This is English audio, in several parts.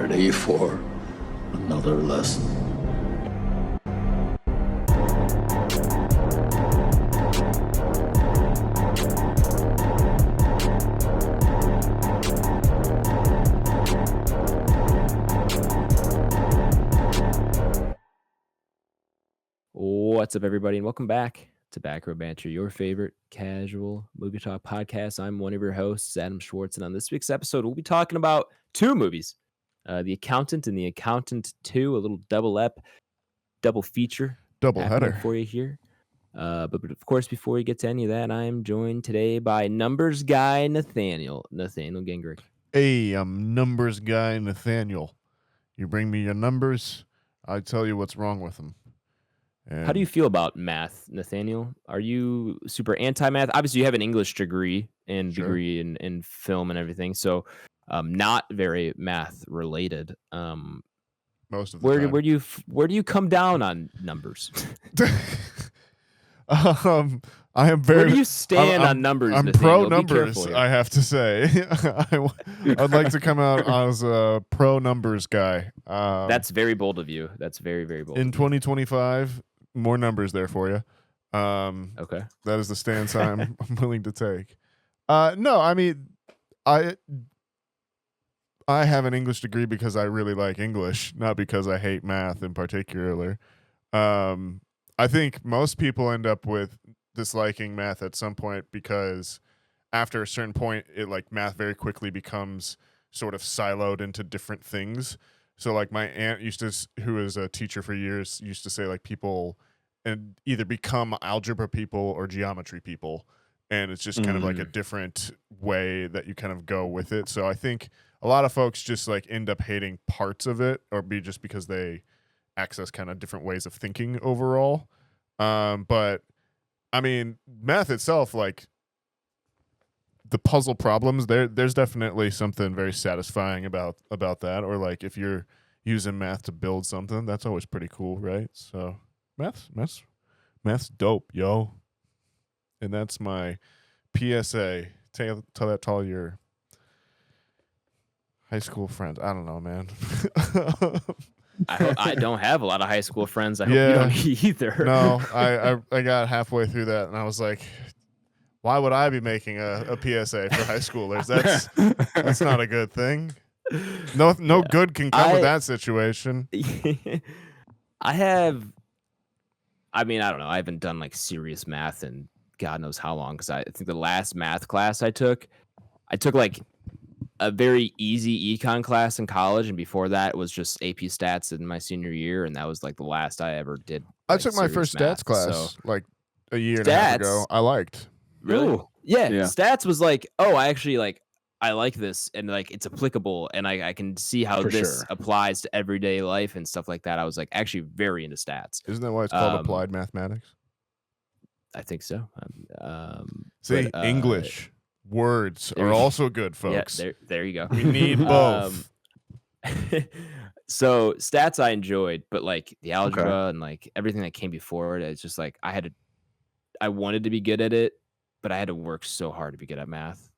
ready for another lesson? What's up, everybody, and welcome back to Back Row Banter, your favorite casual movie talk podcast. I'm one of your hosts, Adam Schwartz, and on this week's episode, we'll be talking about two movies, The Accountant and The Accountant 2, a little double feature Double happening header for you here. But of course, before we get to any of that, I am joined today by numbers guy Nathaniel Gingrich. Hey, I'm numbers guy Nathaniel. You bring me your numbers, I tell you what's wrong with them. And How do you feel about math, Nathaniel? Are you super anti-math? Obviously, you have an English degree and Sure. degree in film and everything, so not very math related. Most of the Where time. do you come down on numbers? I am very. Where do you stand on numbers? I'm Nathaniel? pro Be numbers. careful here. I have to say, I'd like to come out as a pro numbers guy. That's very bold of you. That's very, very bold. In of you. 2025. More numbers there for you. Okay. That is the stance I'm willing to take. No, I mean, I have an English degree because I really like English, not because I hate math in particular. I think most people end up with disliking math at some point because after a certain point, math very quickly becomes sort of siloed into different things. So like my aunt who was a teacher for years, used to say like people and either become algebra people or geometry people. And it's just kind of like a different way that you kind of go with it. So I think a lot of folks just like end up hating parts of it just because they access kind of different ways of thinking overall. But I mean, math itself, like the puzzle problems, there's definitely something very satisfying about that. Or like if you're using math to build something, that's always pretty cool, right? So math's dope, yo. And that's my PSA. Tell that to all your high school friends. I don't know, man. I don't have a lot of high school friends. I hope Yeah. you don't either. No, I got halfway through that and I was like, why would I be making a PSA for high schoolers? That's not a good thing. No good can come with that situation. I don't know. I haven't done like serious math in God knows how long, because I think the last math class I took like a very easy econ class in college, and before that it was just AP stats in my senior year, and that was like the last I ever did. I like, took my serious first math, stats class so. like a year and a half ago. I liked. Really? Ooh. Yeah. Yeah. Stats was like, oh, I actually I like this, and like it's applicable, and I can see how For this sure. applies to everyday life and stuff like that. I was like actually very into stats. Isn't that why it's called applied mathematics? I think so. See, but, English words there are you- also good, folks. Yeah, there you go. We need both. So stats I enjoyed, but like the algebra and like everything that came before it, it's just like I wanted to be good at it, but I had to work so hard to be good at math.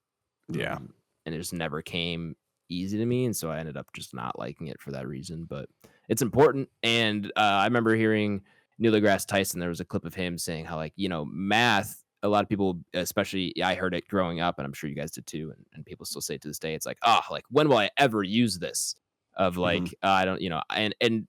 Yeah. And it just never came easy to me, and so I ended up just not liking it for that reason. But it's important, and I remember hearing Neil deGrasse Tyson. There was a clip of him saying how math. A lot of people, especially I heard it growing up, and I'm sure you guys did too, and people still say it to this day. It's like, when will I ever use this? Of like, I don't, and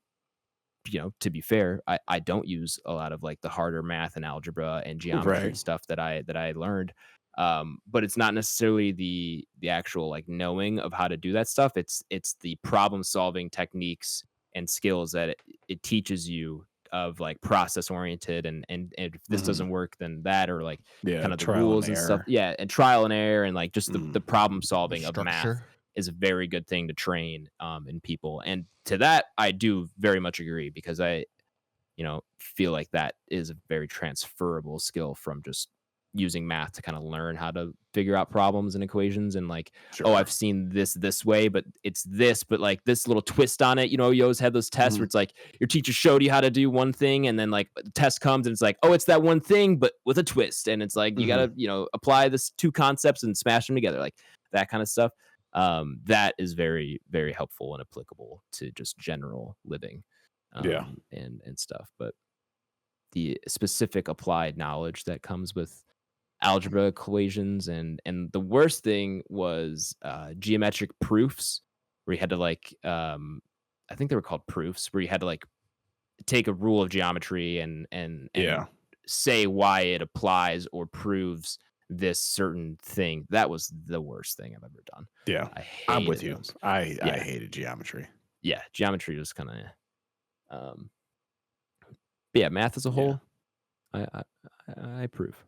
to be fair, I don't use a lot of like the harder math and algebra and geometry stuff that I learned. But it's not necessarily the actual like knowing of how to do that stuff. It's the problem solving techniques and skills that it teaches you of like process oriented and if this doesn't work, then that, or like kind of the rules and stuff. Yeah, and trial and error, and like just the problem solving of math is a very good thing to train in people. And to that, I do very much agree, because I feel like that is a very transferable skill from just using math to kind of learn how to figure out problems and equations, and like, oh, I've seen this way, but it's this, but like this little twist on it. You always have those tests where it's like your teacher showed you how to do one thing, and then like the test comes and it's like, oh, it's that one thing, but with a twist. And it's like, you gotta, apply this two concepts and smash them together, like that kind of stuff. That is very, very helpful and applicable to just general living, and stuff. But the specific applied knowledge that comes with algebra equations, and the worst thing was geometric proofs, where you had to like, I think they were called proofs, where you had to like take a rule of geometry and say why it applies or proves this certain thing. That was the worst thing I've ever done. Yeah, I'm with you. I hated geometry. Yeah, geometry was kind of. But yeah, math as a whole, I approve.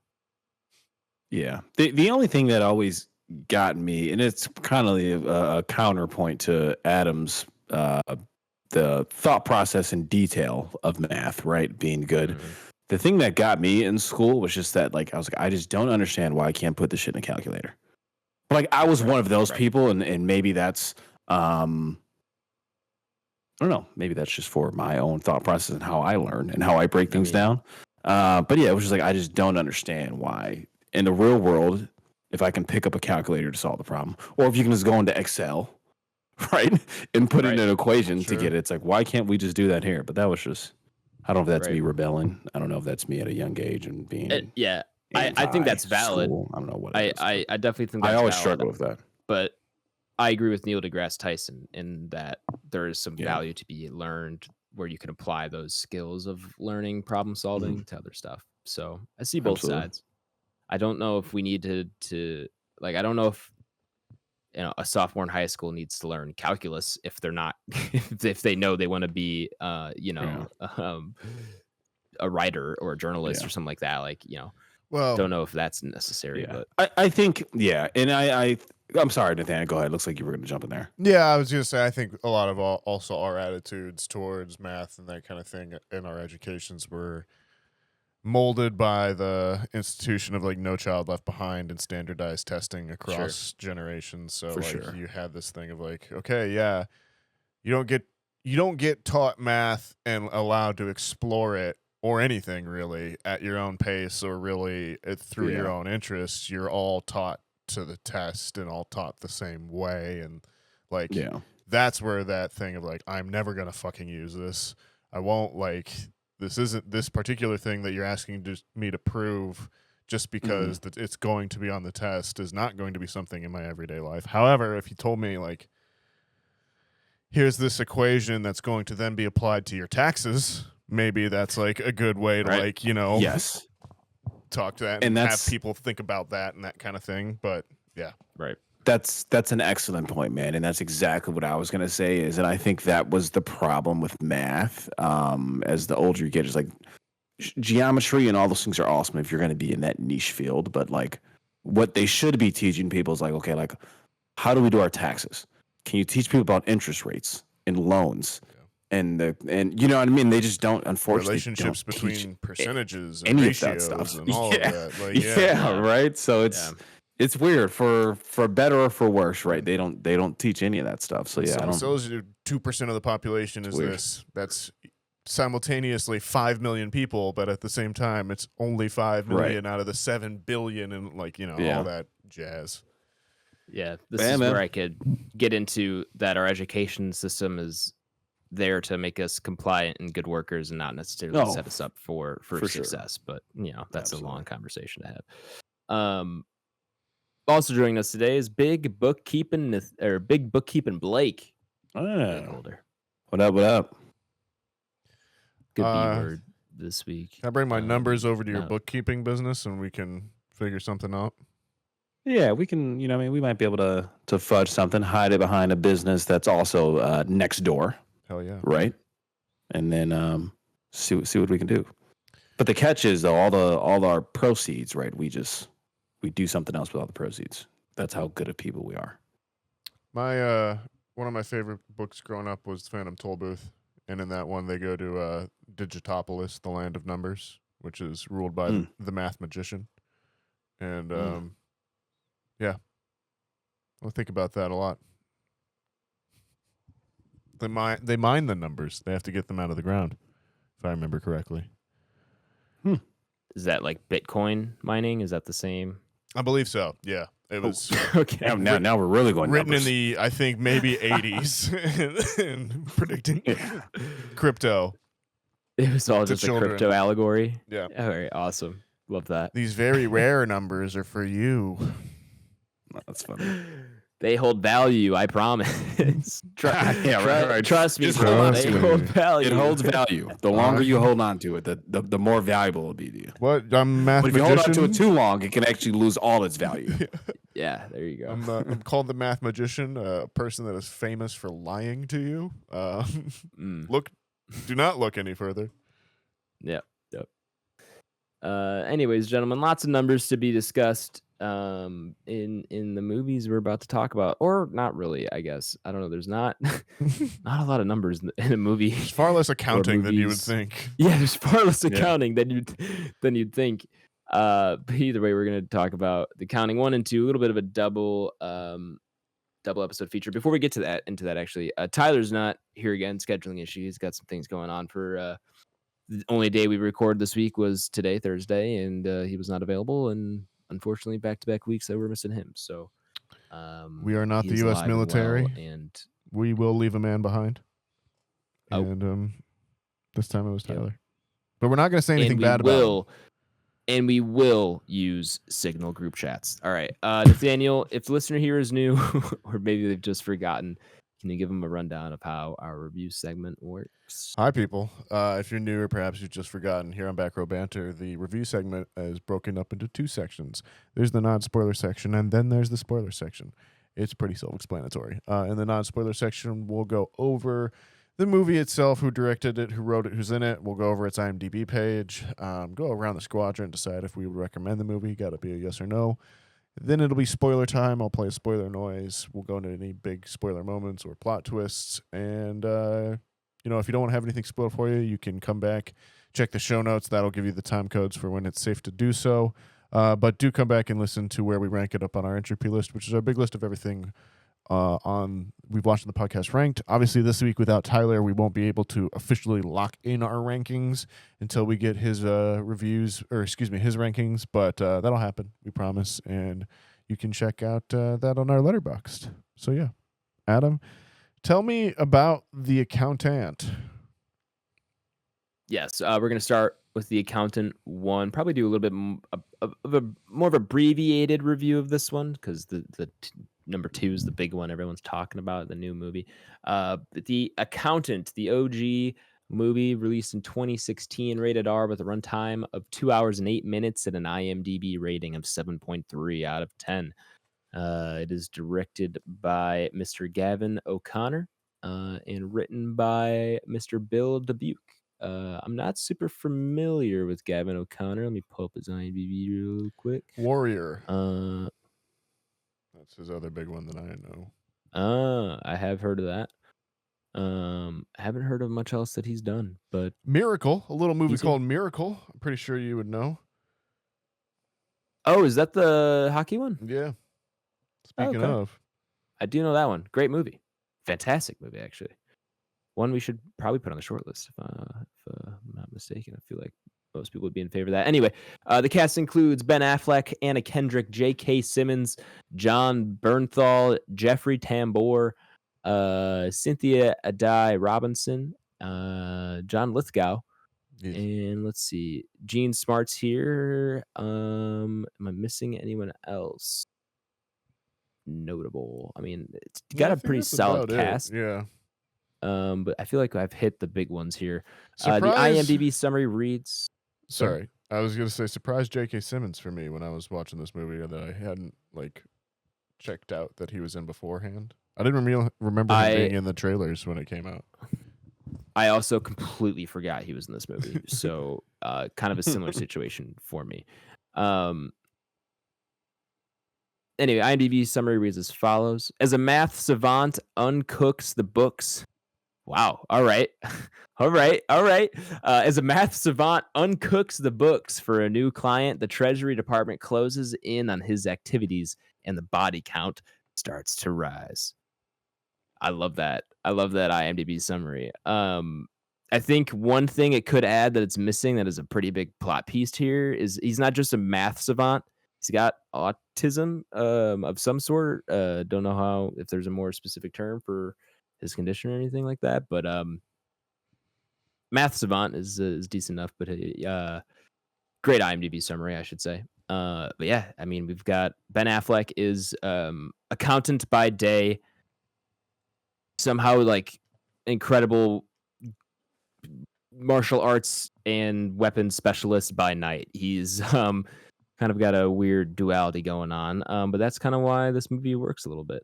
Yeah, the only thing that always got me, and it's kind of a counterpoint to Adam's, the thought process and detail of math, right, being good. Mm-hmm. The thing that got me in school was just that, like, I was like, I just don't understand why I can't put this shit in a calculator. Like, I was one of those people, and maybe that's, I don't know, maybe that's just for my own thought process and how I learn and how I break things down. But yeah, it was just like, I just don't understand why in the real world, if I can pick up a calculator to solve the problem, or if you can just go into Excel, right, and put in an equation to get it. It's like, why can't we just do that here? But that was just, I don't know if that's me rebelling. I don't know if that's me at a young age and being I think that's valid. School. I don't know what it is, I definitely think that's I always valid, struggle with that. But I agree with Neil deGrasse Tyson in that there is some value to be learned where you can apply those skills of learning problem solving to other stuff. So I see both sides. I don't know if we need to like, I don't know if a sophomore in high school needs to learn calculus if they're not if they know they want to be a writer or a journalist or something like that. Like, well, don't know if that's necessary. But I think and I'm sorry, Nathaniel, go ahead. Looks like you were going to jump in there. Yeah, I was going to say, I think a lot of also our attitudes towards math and that kind of thing in our educations were molded by the institution of like No Child Left Behind and standardized testing across generations. So you had this thing of like, okay, you don't get taught math and allowed to explore it or anything really at your own pace or really through your own interests. You're all taught to the test and all taught the same way, and like that's where that thing of like, I'm never gonna fucking use this. I won't, like, this isn't this particular thing that you're asking me to prove just because that it's going to be on the test is not going to be something in my everyday life. However, if you told me like, here's this equation that's going to then be applied to your taxes, maybe that's like a good way to talk to that and have people think about that and that kind of thing. But that's an excellent point, man, and that's exactly what I was going to say. Is that I think that was the problem with math. As the older you get, it's like geometry and all those things are awesome if you're going to be in that niche field. But like, what they should be teaching people is like, okay, like, how do we do our taxes? Can you teach people about interest rates and loans? And you know what I mean? They just don't, unfortunately, relationships between percentages and ratios and all of that. Like, right. So it's weird for better or for worse, right? They don't teach any of that stuff. So so 2% of the population is this. That's simultaneously 5 million people, but at the same time, it's only 5 million out of the 7 billion, and like all that jazz. Yeah, this is where I could get into that. Our education system is there to make us compliant and good workers and not necessarily set us up for success. Sure. But that's a long conversation to have. Also joining us today is Big Bookkeeping Blake. BlakeHolder. What up? Good B word this week. Can I bring my numbers over to your bookkeeping business and we can figure something out? Yeah, we can. We might be able to fudge something, hide it behind a business that's also next door. Hell yeah! Right, and then see what we can do. But the catch is, though, all our proceeds, right? We do something else with all the proceeds. That's how good of people we are. My one of my favorite books growing up was Phantom Tollbooth, and in that one they go to Digitopolis, the land of numbers, which is ruled by the math magician, and I'll think about that a lot. They mine the numbers. They have to get them out of the ground, if I remember correctly. Is that like Bitcoin mining? Is that the same? I believe so. Yeah, It was Okay. Now we're really going written numbers. in the, I think, maybe 80s and predicting crypto. It was all To just children. a crypto allegory. Yeah. All right. Awesome. Love that. These very rare numbers are for you. That's funny. They hold value, I promise. Right. Trust me, Just Cole, hold they on. hold value. It holds value. The longer you hold on to it, the more valuable it'll be to you. What? I'm math But if you hold on magician. to it too long, it can actually lose all its value. Yeah, there you go. I'm called the math magician, a person that is famous for lying to you. Do not look any further. Yep. Anyways, gentlemen, lots of numbers to be discussed in the movies we're about to talk about, or not really. I guess I don't know. There's not a lot of numbers in a movie. There's far less accounting than you would movies. think. Yeah, there's far less accounting than you'd think. But either way, we're going to talk about the counting 1 and 2, a little bit of a double episode feature. Before we get into that, actually, Tyler's not here again, scheduling issue. He's got some things going on for. The only day we record this week was today, Thursday, and he was not available. And unfortunately, back-to-back weeks that we're missing him. So We are not the he's U.S. alive and military. well, and We will leave a man behind. Oh. And this time it was Tyler. But we're not going to say anything bad about him. And we will use Signal group chats. All right. Nathaniel, if the listener here is new, or maybe they've just forgotten, can you give them a rundown of how our review segment works? Hi, people. If you're new or perhaps you've just forgotten, here on Back Row Banter, the review segment is broken up into 2 sections. There's the non-spoiler section, and then there's the spoiler section. It's pretty self-explanatory. In the non-spoiler section, we'll go over the movie itself, who directed it, who wrote it, who's in it. We'll go over its IMDb page, go around the squadron, decide if we would recommend the movie. Got to be a yes or no. Then it'll be spoiler time. I'll play a spoiler noise. We'll go into any big spoiler moments or plot twists. And, if you don't want to have anything spoiled for you, you can come back, check the show notes. That'll give you the time codes for when it's safe to do so. But do come back and listen to where we rank it up on our Entropy list, which is our big list of everything we've watched the podcast ranked. Obviously, this week without Tyler, we won't be able to officially lock in our rankings until we get his his rankings. But that'll happen, we promise. And you can check out that on our Letterboxd. So yeah, Adam, tell me about The Accountant. Yes, we're going to start with The Accountant 1. Probably do a little bit of a more of abbreviated review of this one because the number 2 is the big one everyone's talking about, the new movie. The Accountant, the OG movie, released in 2016, rated R with a runtime of 2 hours and 8 minutes and an IMDb rating of 7.3 out of 10. It is directed by Mr. Gavin O'Connor and written by Mr. Bill Dubuque. I'm not super familiar with Gavin O'Connor. Let me pull up his IMDb real quick. Warrior. That's his other big one that I know. I have heard of that. I haven't heard of much else that he's done, but Miracle, a little movie called Miracle. I'm pretty sure you would know. Oh, is that the hockey one? Yeah. Speaking of. I do know that one. Great movie. Fantastic movie, actually. One we should probably put on the short list, if I'm not mistaken. I feel like most people would be in favor of that. Anyway, the cast includes Ben Affleck, Anna Kendrick, J.K. Simmons, John Bernthal, Jeffrey Tambor, Cynthia Adai Robinson, John Lithgow, yes. And let's see, Gene Smart's here. Am I missing anyone else notable? I mean, it's got a pretty solid cast. Yeah. But I feel like I've hit the big ones here. The IMDb summary reads. Sorry, I was gonna say surprise J.K. Simmons for me when I was watching this movie that I hadn't checked out that he was in beforehand. I didn't remember him being in the trailers when it came out. I also completely forgot he was in this movie, so kind of a similar situation for me. Anyway, IMDb summary reads as follows: as a math savant uncooks the books. Wow. All right. All right. As a math savant uncooks the books for a new client, the Treasury Department closes in on his activities and the body count starts to rise. I love that. IMDb summary. I think one thing it could add that it's missing that is a pretty big plot piece here is he's not just a math savant. he's got autism of some sort. Don't know if there's a more specific term for his condition or anything like that, but math savant is decent enough, but great IMDb summary, I should say. But yeah, I mean, we've got Ben Affleck is accountant by day, somehow like incredible martial arts and weapons specialist by night. He's kind of got a weird duality going on, but that's kind of why this movie works a little bit.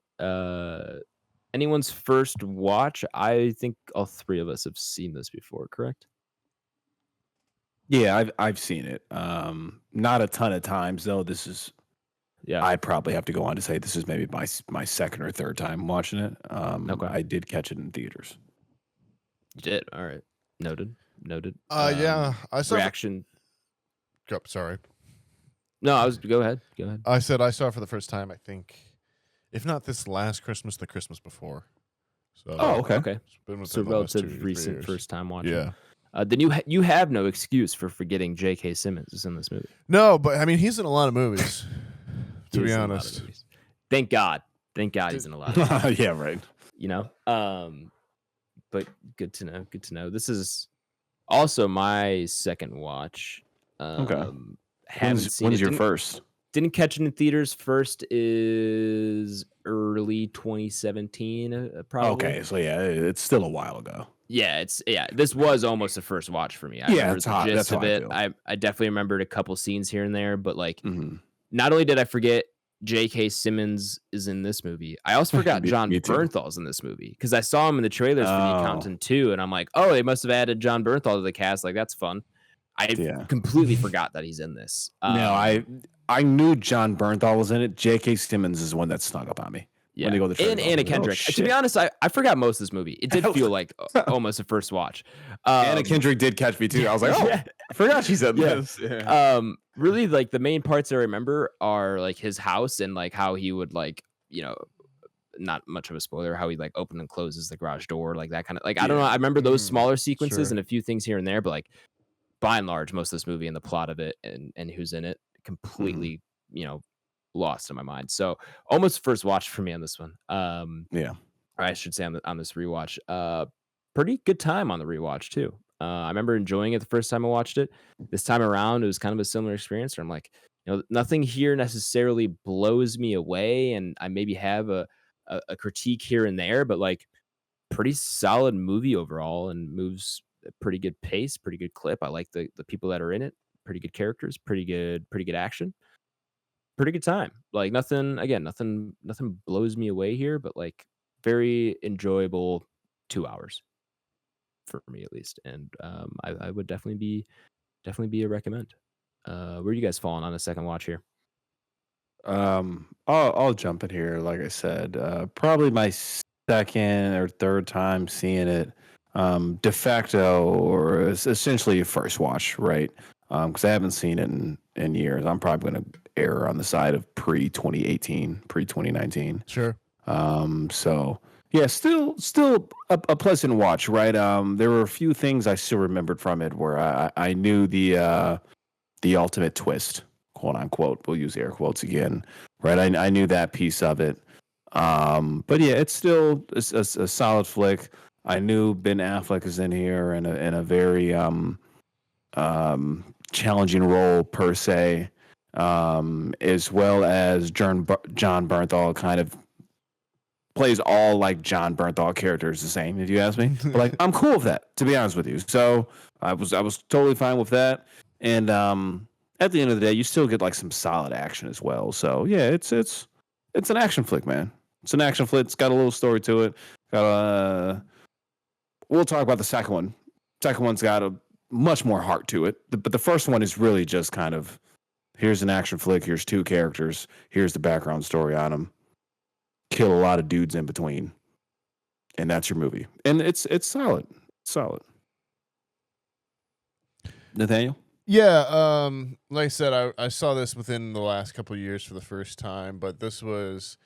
Anyone's first watch, I think all three of us have seen this before, correct? Yeah, I've seen it. Not a ton of times though. This is I probably have to go on to say this is maybe my second or third time watching it. Okay. I did catch it in theaters. You did. All right. Noted. Yeah, I saw reaction. Sorry. No, go ahead. I said I saw it for the first time, I think, if not this last Christmas, the Christmas before. So Okay. it's been So within the last 2 to relative 3 recent years. first time watching. Yeah. Then you have no excuse for forgetting J.K. Simmons is in this movie. No, but I mean, he's in a lot of movies. To He be is in a lot of honest. movies. Thank God he's in a lot of movies. Yeah, right. You know. But good to know. This is also my second watch. Okay. When's your first? Didn't catch it in theaters. First is early 2017, probably. Okay, so yeah, it's still a while ago. Yeah, this was almost a first watch for me. I remember it's the hot. gist That's how of I it. feel. I definitely remembered a couple scenes here and there, but like, Mhm. not only did I forget J.K. Simmons is in this movie, I also forgot John Me too. Bernthal's in this movie because I saw him in the trailers for The Accountant 2, and I'm like, oh, they must have added John Bernthal to the cast. Like, that's fun. I completely forgot that he's in this. No, I knew John Bernthal was in it. J.K. Simmons is the one that snuck up on me. Yeah, When they go to the and trailer, I Anna was like, oh, Kendrick. To shit. be honest, I forgot most of this movie. It did feel like almost a first watch. Anna Kendrick did catch me too. I was like, oh, Yeah. I forgot she's in Yeah. this. Yeah. Really, like the main parts I remember are like his house and like how he would like, not much of a spoiler, how he like open and closes the garage door, like that kind of like I don't know. I remember those smaller sequences sure. and a few things here and there, but like by and large, most of this movie and the plot of it and who's in it completely, lost in my mind. So almost first watch for me on this one. Yeah. Or I should say on this rewatch. Pretty good time on the rewatch too. I remember enjoying it the first time I watched it. This time around, it was kind of a similar experience where I'm like, nothing here necessarily blows me away, and I maybe have a critique here and there, but like pretty solid movie overall, and moves a pretty good pace, pretty good clip. I like the people that are in it, pretty good characters, pretty good action, pretty good time. Like nothing blows me away here, but like very enjoyable 2 hours for me at least, and I would definitely be a recommend. Where are you guys falling on a second watch here? I'll jump in here. Like I said, probably my second or third time seeing it. De facto, or essentially a first watch, right? Because I haven't seen it in years. I'm probably going to err on the side of pre 2018, pre 2019. Sure. So yeah, still a pleasant watch, right? There were a few things I still remembered from it where I knew the ultimate twist, quote unquote. We'll use air quotes again, right? I knew that piece of it. But yeah, it's still a solid flick. I knew Ben Affleck is in here in a very challenging role per se, as well as John Bernthal kind of plays all like John Bernthal characters the same, if you ask me. But like, I'm cool with that, to be honest with you. So I was totally fine with that. And at the end of the day, you still get like some solid action as well. So yeah, it's an action flick, man. It's an action flick. It's got a little story to it. We'll talk about the second one. Second one's got a much more heart to it. But the first one is really just kind of, here's an action flick. Here's two characters. Here's the background story on them. Kill a lot of dudes in between, and that's your movie. And it's solid. Solid. Nathaniel? Yeah, like I said, I saw this within the last couple of years for the first time, but this was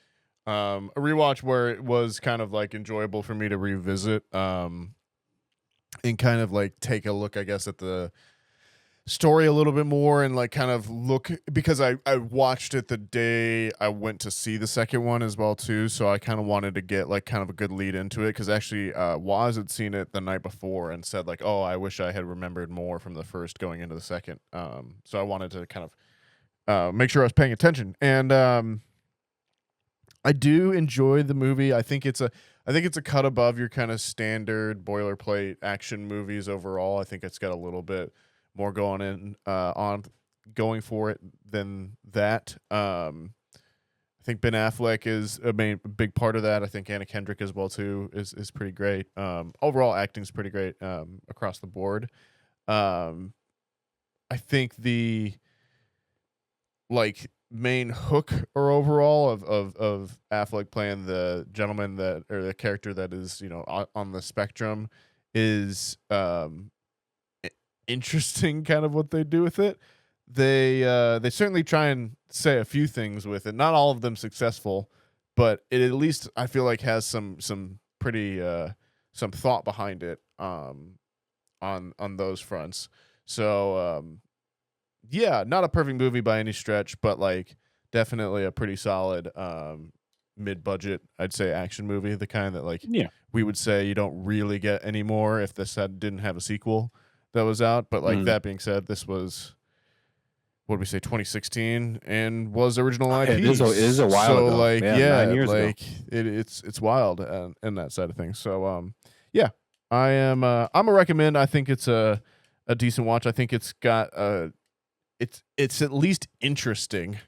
a rewatch where it was kind of like enjoyable for me to revisit and kind of like take a look, I guess, at the story a little bit more and like kind of look, because I watched it the day I went to see the second one as well too, so I kind of wanted to get like kind of a good lead into it, because actually Waz had seen it the night before and said like, oh, I wish I had remembered more from the first going into the second, so I wanted to kind of make sure I was paying attention. And I do enjoy the movie. I think it's a cut above your kind of standard boilerplate action movies overall. I think it's got a little bit more going for it than that. I think Ben Affleck is a big part of that. I think Anna Kendrick as well too is pretty great. Overall acting's pretty great across the board. I think the like main hook or overall of Affleck playing the gentleman that, or the character that is, you know, on the spectrum is interesting, kind of what they do with it. They certainly try and say a few things with it, not all of them successful, but it at least I feel like has some pretty some thought behind it on those fronts. So yeah, not a perfect movie by any stretch, but like definitely a pretty solid mid-budget, I'd say, action movie. The kind that like we would say you don't really get anymore if this didn't have a sequel that was out. But like that being said, this was, what did we say, 2016, and was original IP. It is a while ago. Like 9 years like ago. It's wild in that side of things. So yeah, I'm a recommend. I think it's a decent watch. I think it's got it's at least interesting.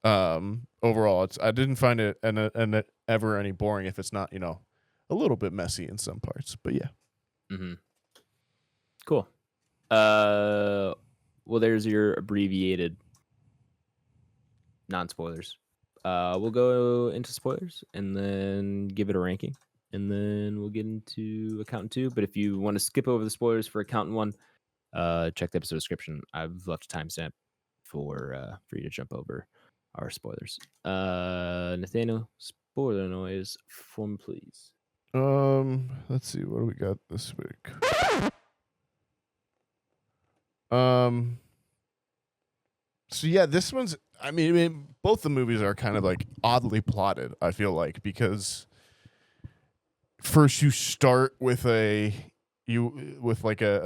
Overall, I didn't find it and ever any boring if it's not, you know, a little bit messy in some parts. But yeah. Mm-hmm. Cool. Well, there's your abbreviated non-spoilers. We'll go into spoilers and then give it a ranking, and then we'll get into Accountant 2. But if you want to skip over the spoilers for Accountant 1, check the episode description. I've left a timestamp for you to jump over our spoilers. Nathaniel, spoiler noise for me, please. Let's see, what do we got this week? So yeah, this one's, I mean, both the movies are kind of like oddly plotted, I feel like, because first you start with a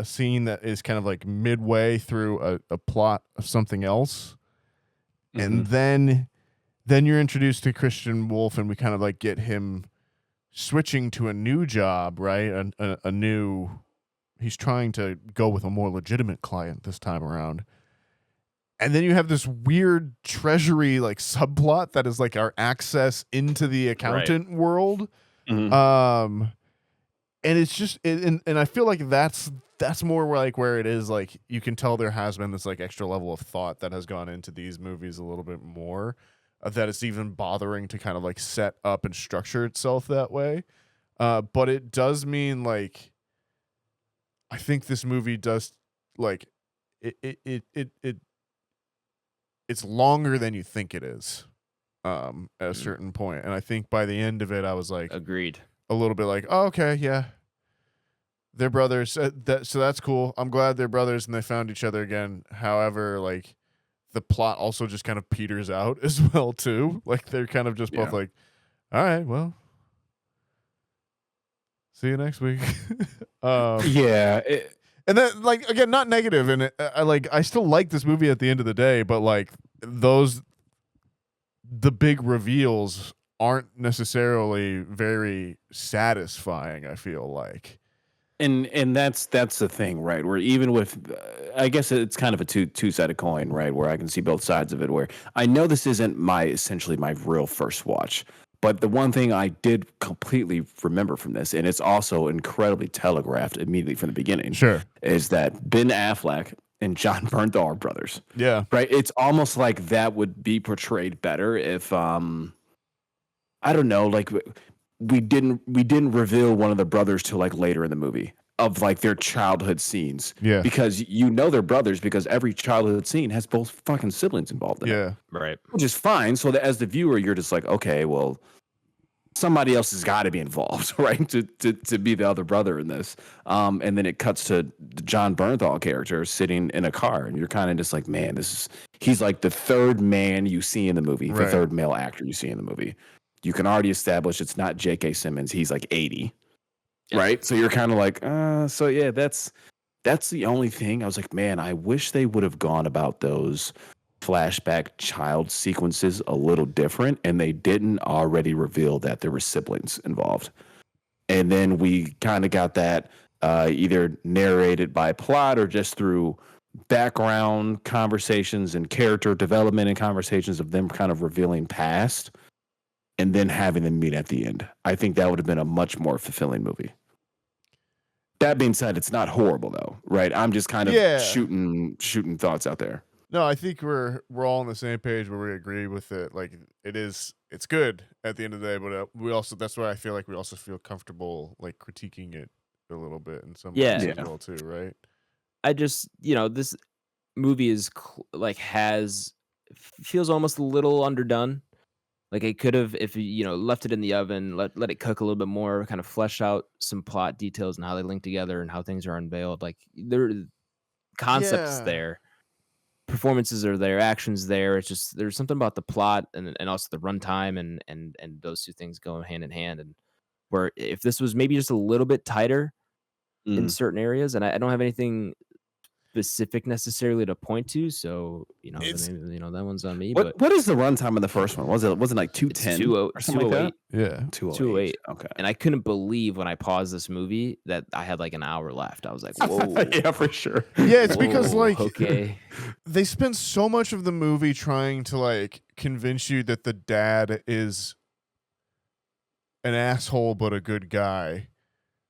scene that is kind of like midway through a plot of something else. And then you're introduced to Christian Wolf, and we kind of like get him switching to a new job, right? A new, he's trying to go with a more legitimate client this time around. And then you have this weird treasury like subplot that is like our access into the accountant world. And it's just, and I feel like that's more where it is like you can tell there has been this like extra level of thought that has gone into these movies a little bit more, that it's even bothering to kind of like set up and structure itself that way. But it does mean like, I think this movie does like it's longer than you think it is at a certain point. And I think by the end of it, I was like, agreed, a little bit like, oh, okay, yeah, they're brothers. So that's cool. I'm glad they're brothers and they found each other again. However, like the plot also just kind of peters out as well too. Like they're kind of just both like, all right, well, see you next week. And then like, again, not negative. And I still like this movie at the end of the day, but like the big reveals aren't necessarily very satisfying, I feel like. And that's the thing, right? Where even with, I guess it's kind of a two-sided coin, right? Where I can see both sides of it. Where I know this isn't essentially my real first watch, but the one thing I did completely remember from this, and it's also incredibly telegraphed immediately from the beginning, is that Ben Affleck and John Bernthal are brothers. Yeah, right. It's almost like that would be portrayed better if I don't know, like we didn't reveal one of the brothers till like later in the movie of like their childhood scenes. Yeah. Because you know they're brothers because every childhood scene has both fucking siblings involved in it. Right. Which is fine. So that as the viewer, you're just like, okay, well, somebody else has got to be involved, right? To be the other brother in this. And then it cuts to the John Bernthal character sitting in a car, and you're kind of just like, man, he's like the third man you see in the movie, the third male actor you see in the movie. You can already establish it's not J.K. Simmons. He's like 80, right? So you're kind of like, so yeah, that's the only thing. I was like, man, I wish they would have gone about those flashback child sequences a little different, and they didn't already reveal that there were siblings involved. And then we kind of got that either narrated by plot or just through background conversations and character development and conversations of them kind of revealing past and then having them meet at the end. I think that would have been a much more fulfilling movie. That being said, it's not horrible though, right? I'm just kind of shooting thoughts out there. No, I think we're all on the same page where we agree with it. Like it's good at the end of the day, but that's why I feel like we also feel comfortable like critiquing it a little bit in some ways as well too, right? I just, this movie is feels almost a little underdone. Like it could have, if left it in the oven, let it cook a little bit more, kind of flesh out some plot details and how they link together and how things are unveiled. Like there, concepts there, performances are there, actions there. It's just there's something about the plot and also the runtime and those two things going hand in hand. And where if this was maybe just a little bit tighter in certain areas, and I don't have anything specific necessarily to point to, so maybe, that one's on me. What is the runtime of the first one? Was it like 210 or something like that? Yeah, 208. Okay. And I couldn't believe when I paused this movie that I had like an hour left. I was like, whoa. Yeah, for sure. Yeah, it's because okay, they spend so much of the movie trying to like convince you that the dad is an asshole but a good guy.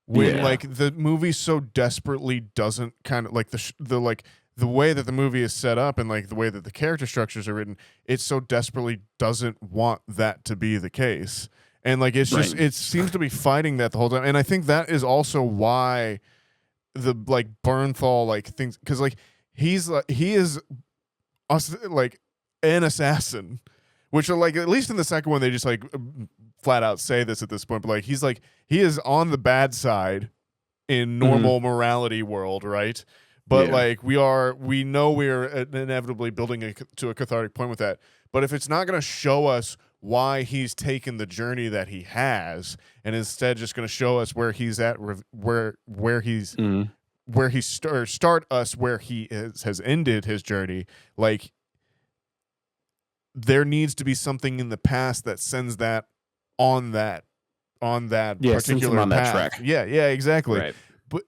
When like the movie so desperately doesn't kind of like the way that the movie is set up and like the way that the character structures are written, it so desperately doesn't want that to be the case. And like it's just it seems to be fighting that the whole time. And I think that is also why the like Bernthal like things, because like he is like an assassin, which are like at least in the second one they just like flat out say this at this point, but like he is on the bad side in normal morality world, right? But like we know we're inevitably building to a cathartic point with that. But if it's not going to show us why he's taken the journey that he has, and instead just going to show us where he's at, where he start us where he has ended his journey, like there needs to be something in the past that sends that on that particular on path. that track. Yeah, exactly. Right. But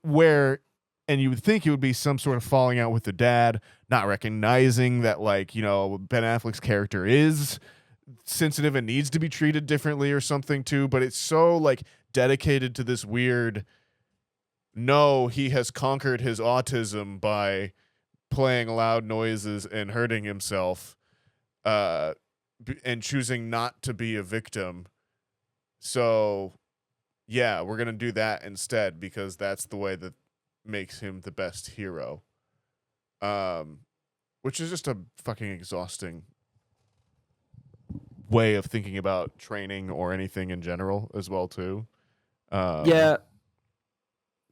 and you would think it would be some sort of falling out with the dad, not recognizing that like, Ben Affleck's character is sensitive and needs to be treated differently or something too, but it's so like dedicated to this weird, no, he has conquered his autism by playing loud noises and hurting himself, and choosing not to be a victim. So, yeah, we're going to do that instead because that's the way that makes him the best hero. Which is just a fucking exhausting way of thinking about training or anything in general as well, too. Yeah.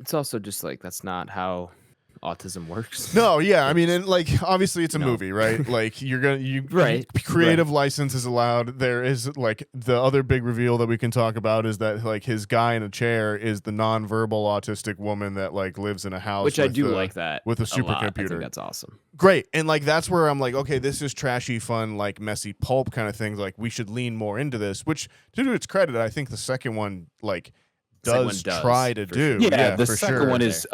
It's also just like that's not how autism works. No, yeah, I mean, and like obviously it's a movie, right? Like creative license is allowed. There is like the other big reveal that we can talk about is that like his guy in a chair is the nonverbal autistic woman that like lives in a house, which I do like that with a supercomputer. I think that's awesome. Great, and like that's where I'm like, okay, this is trashy, fun, like messy pulp kind of things. Like we should lean more into this. Which to do its credit, I think the second one like does try to do. Sure. Yeah, the for second sure. one is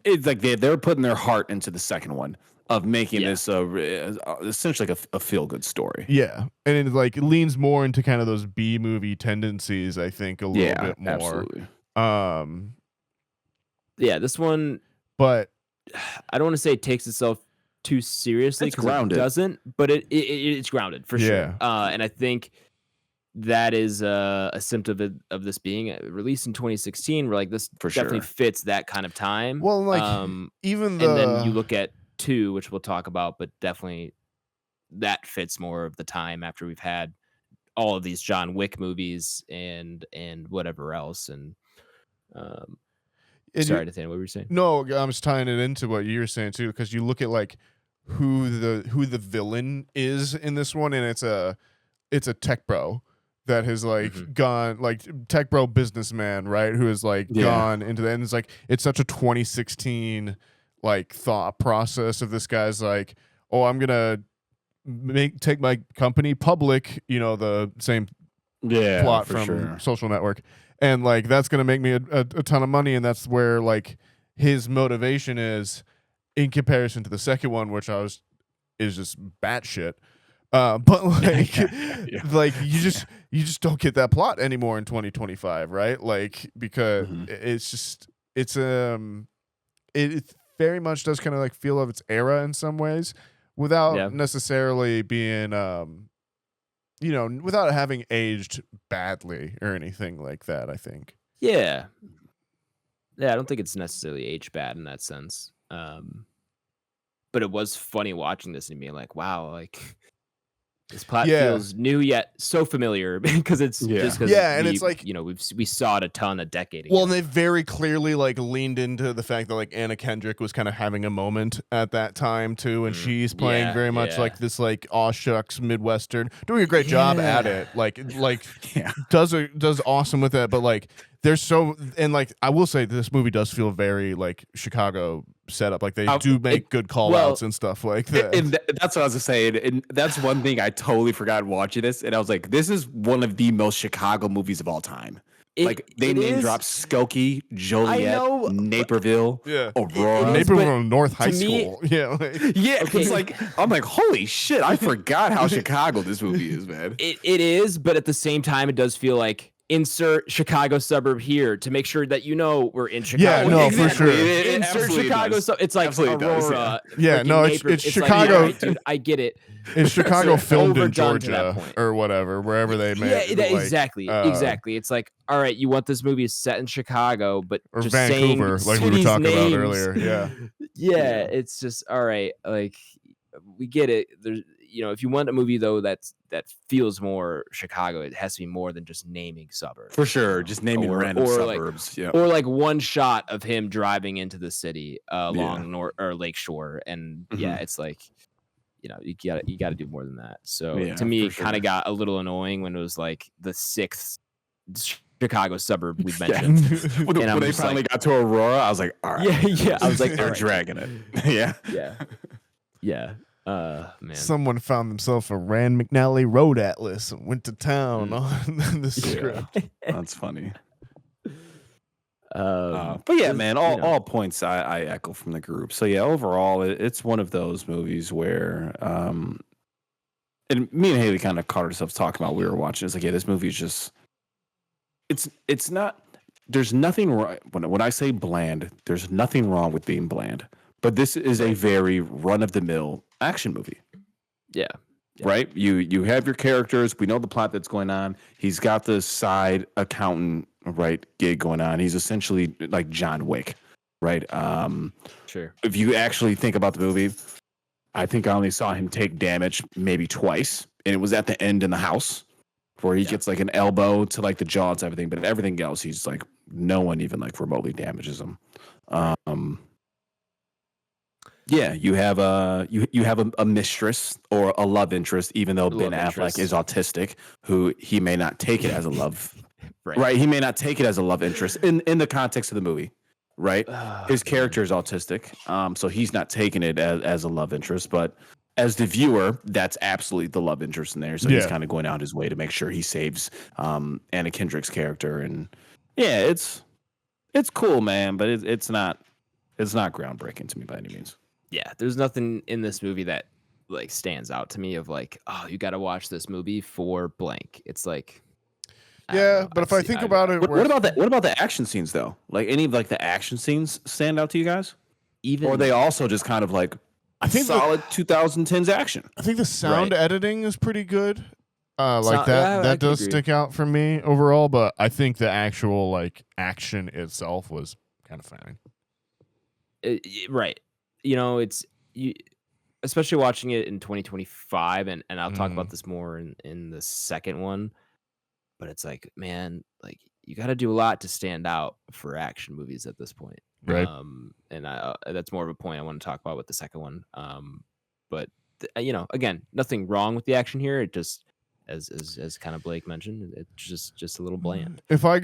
it's like they're putting their heart into the second one of making this essentially like a feel good story. Yeah, and it like leans more into kind of those B movie tendencies. I think a little bit more. Absolutely. Yeah, this one, but I don't want to say it takes itself too seriously because it doesn't, but it's grounded for sure. And I think that is a symptom of this being released in 2016, where like this definitely fits that kind of time. Well, like and then you look at 2, which we'll talk about, but definitely that fits more of the time after we've had all of these John Wick movies and whatever else. And And sorry, Nathaniel, what were you saying? No, I'm just tying it into what you're saying too, because you look at like who the villain is in this one, and it's a tech bro that has like gone, like tech bro businessman, right? Who has like gone into that, and it's like it's such a 2016 like thought process of this guy's like, oh, I'm gonna take my company public, the same plot from Social Network, and like that's gonna make me a ton of money, and that's where like his motivation is in comparison to the second one, which is just batshit. But like like you just don't get that plot anymore in 2025, right? Like because it very much does kind of like feel of its era in some ways without necessarily being without having aged badly or anything like that, I think. Yeah, I don't think it's necessarily aged bad in that sense. But it was funny watching this and being like, wow, like this plot feels new yet so familiar because it's just because and it's like we saw it a ton a decade ago. Well, and they very clearly like leaned into the fact that like Anna Kendrick was kind of having a moment at that time too, and she's playing very much like this like aw shucks Midwestern, doing a great job at it. Like does awesome with it, but like there's so, and like I will say this movie does feel very like Chicago setup. Like they do make good call outs and stuff like that. And that's what I was saying. And that's one thing I totally forgot watching this. And I was like, this is one of the most Chicago movies of all time. They name drop Skokie, Joliet, Naperville, Aurora. Naperville North High School. It's like, I'm like, holy shit, I forgot how Chicago this movie is, man. It is, but at the same time, it does feel like insert Chicago suburb here to make sure that we're in Chicago. Yeah, no, for sure. Insert Chicago. It's like Aurora. It's Chicago. Like, dude, I get it. It's Chicago filmed in Georgia or whatever, wherever they made. Yeah, exactly. It's like, all right, you want this movie set in Chicago, but or just Vancouver, saying like we were talking names. about earlier. Yeah, it's just all right. Like we get it. There's if you want a movie though that feels more Chicago, it has to be more than just naming suburbs. For sure, just naming random suburbs. Or like one shot of him driving into the city along North or Lakeshore, and it's like you got to do more than that. So to me, it kind of got a little annoying when it was like the sixth Chicago suburb we mentioned. when they finally got to Aurora, I was like, all right, I was like, they're dragging it. Yeah. Man. Someone found themselves a Rand McNally road atlas and went to town on the script. That's funny. But yeah, man, all points I echo from the group. So yeah, overall, it's one of those movies where, and me and Haley kind of caught ourselves talking about we were watching. It's like, yeah, this movie is just, it's not. There's nothing wrong when I say bland. There's nothing wrong with being bland. But this is a very run-of-the-mill action movie. Yeah. Right? You have your characters. We know the plot that's going on. He's got the side accountant, right, gig going on. He's essentially like John Wick, right? Sure. If you actually think about the movie, I think I only saw him take damage maybe twice, and it was at the end in the house where he gets like an elbow to like the jaw and everything, but everything else, he's like, no one even like remotely damages him. Yeah, you have a mistress or a love interest, even though Ben Affleck is autistic, who he may not take it as a love, right? He may not take it as a love interest in the context of the movie, right? His character is autistic, so he's not taking it as a love interest, but as the viewer, that's absolutely the love interest in there. So he's kind of going out his way to make sure he saves Anna Kendrick's character, and yeah, it's cool, man, but it's not groundbreaking to me by any means. Yeah, there's nothing in this movie that like stands out to me of like, oh, you got to watch this movie for blank. It's like, but if I think about it, what about that? What about the action scenes though? Like any of like the action scenes stand out to you guys? Even or are they also just kind of like solid 2010s action? I think the sound editing is pretty good. That does stick out for me overall, but I think the actual like action itself was kind of fine. Right. It's especially watching it in 2025, and I'll talk Mm. about this more in the second one. But it's like, man, like you got to do a lot to stand out for action movies at this point. Right. And that's more of a point I want to talk about with the second one. But again, nothing wrong with the action here. It just, as kind of Blake mentioned, it's just a little bland. If I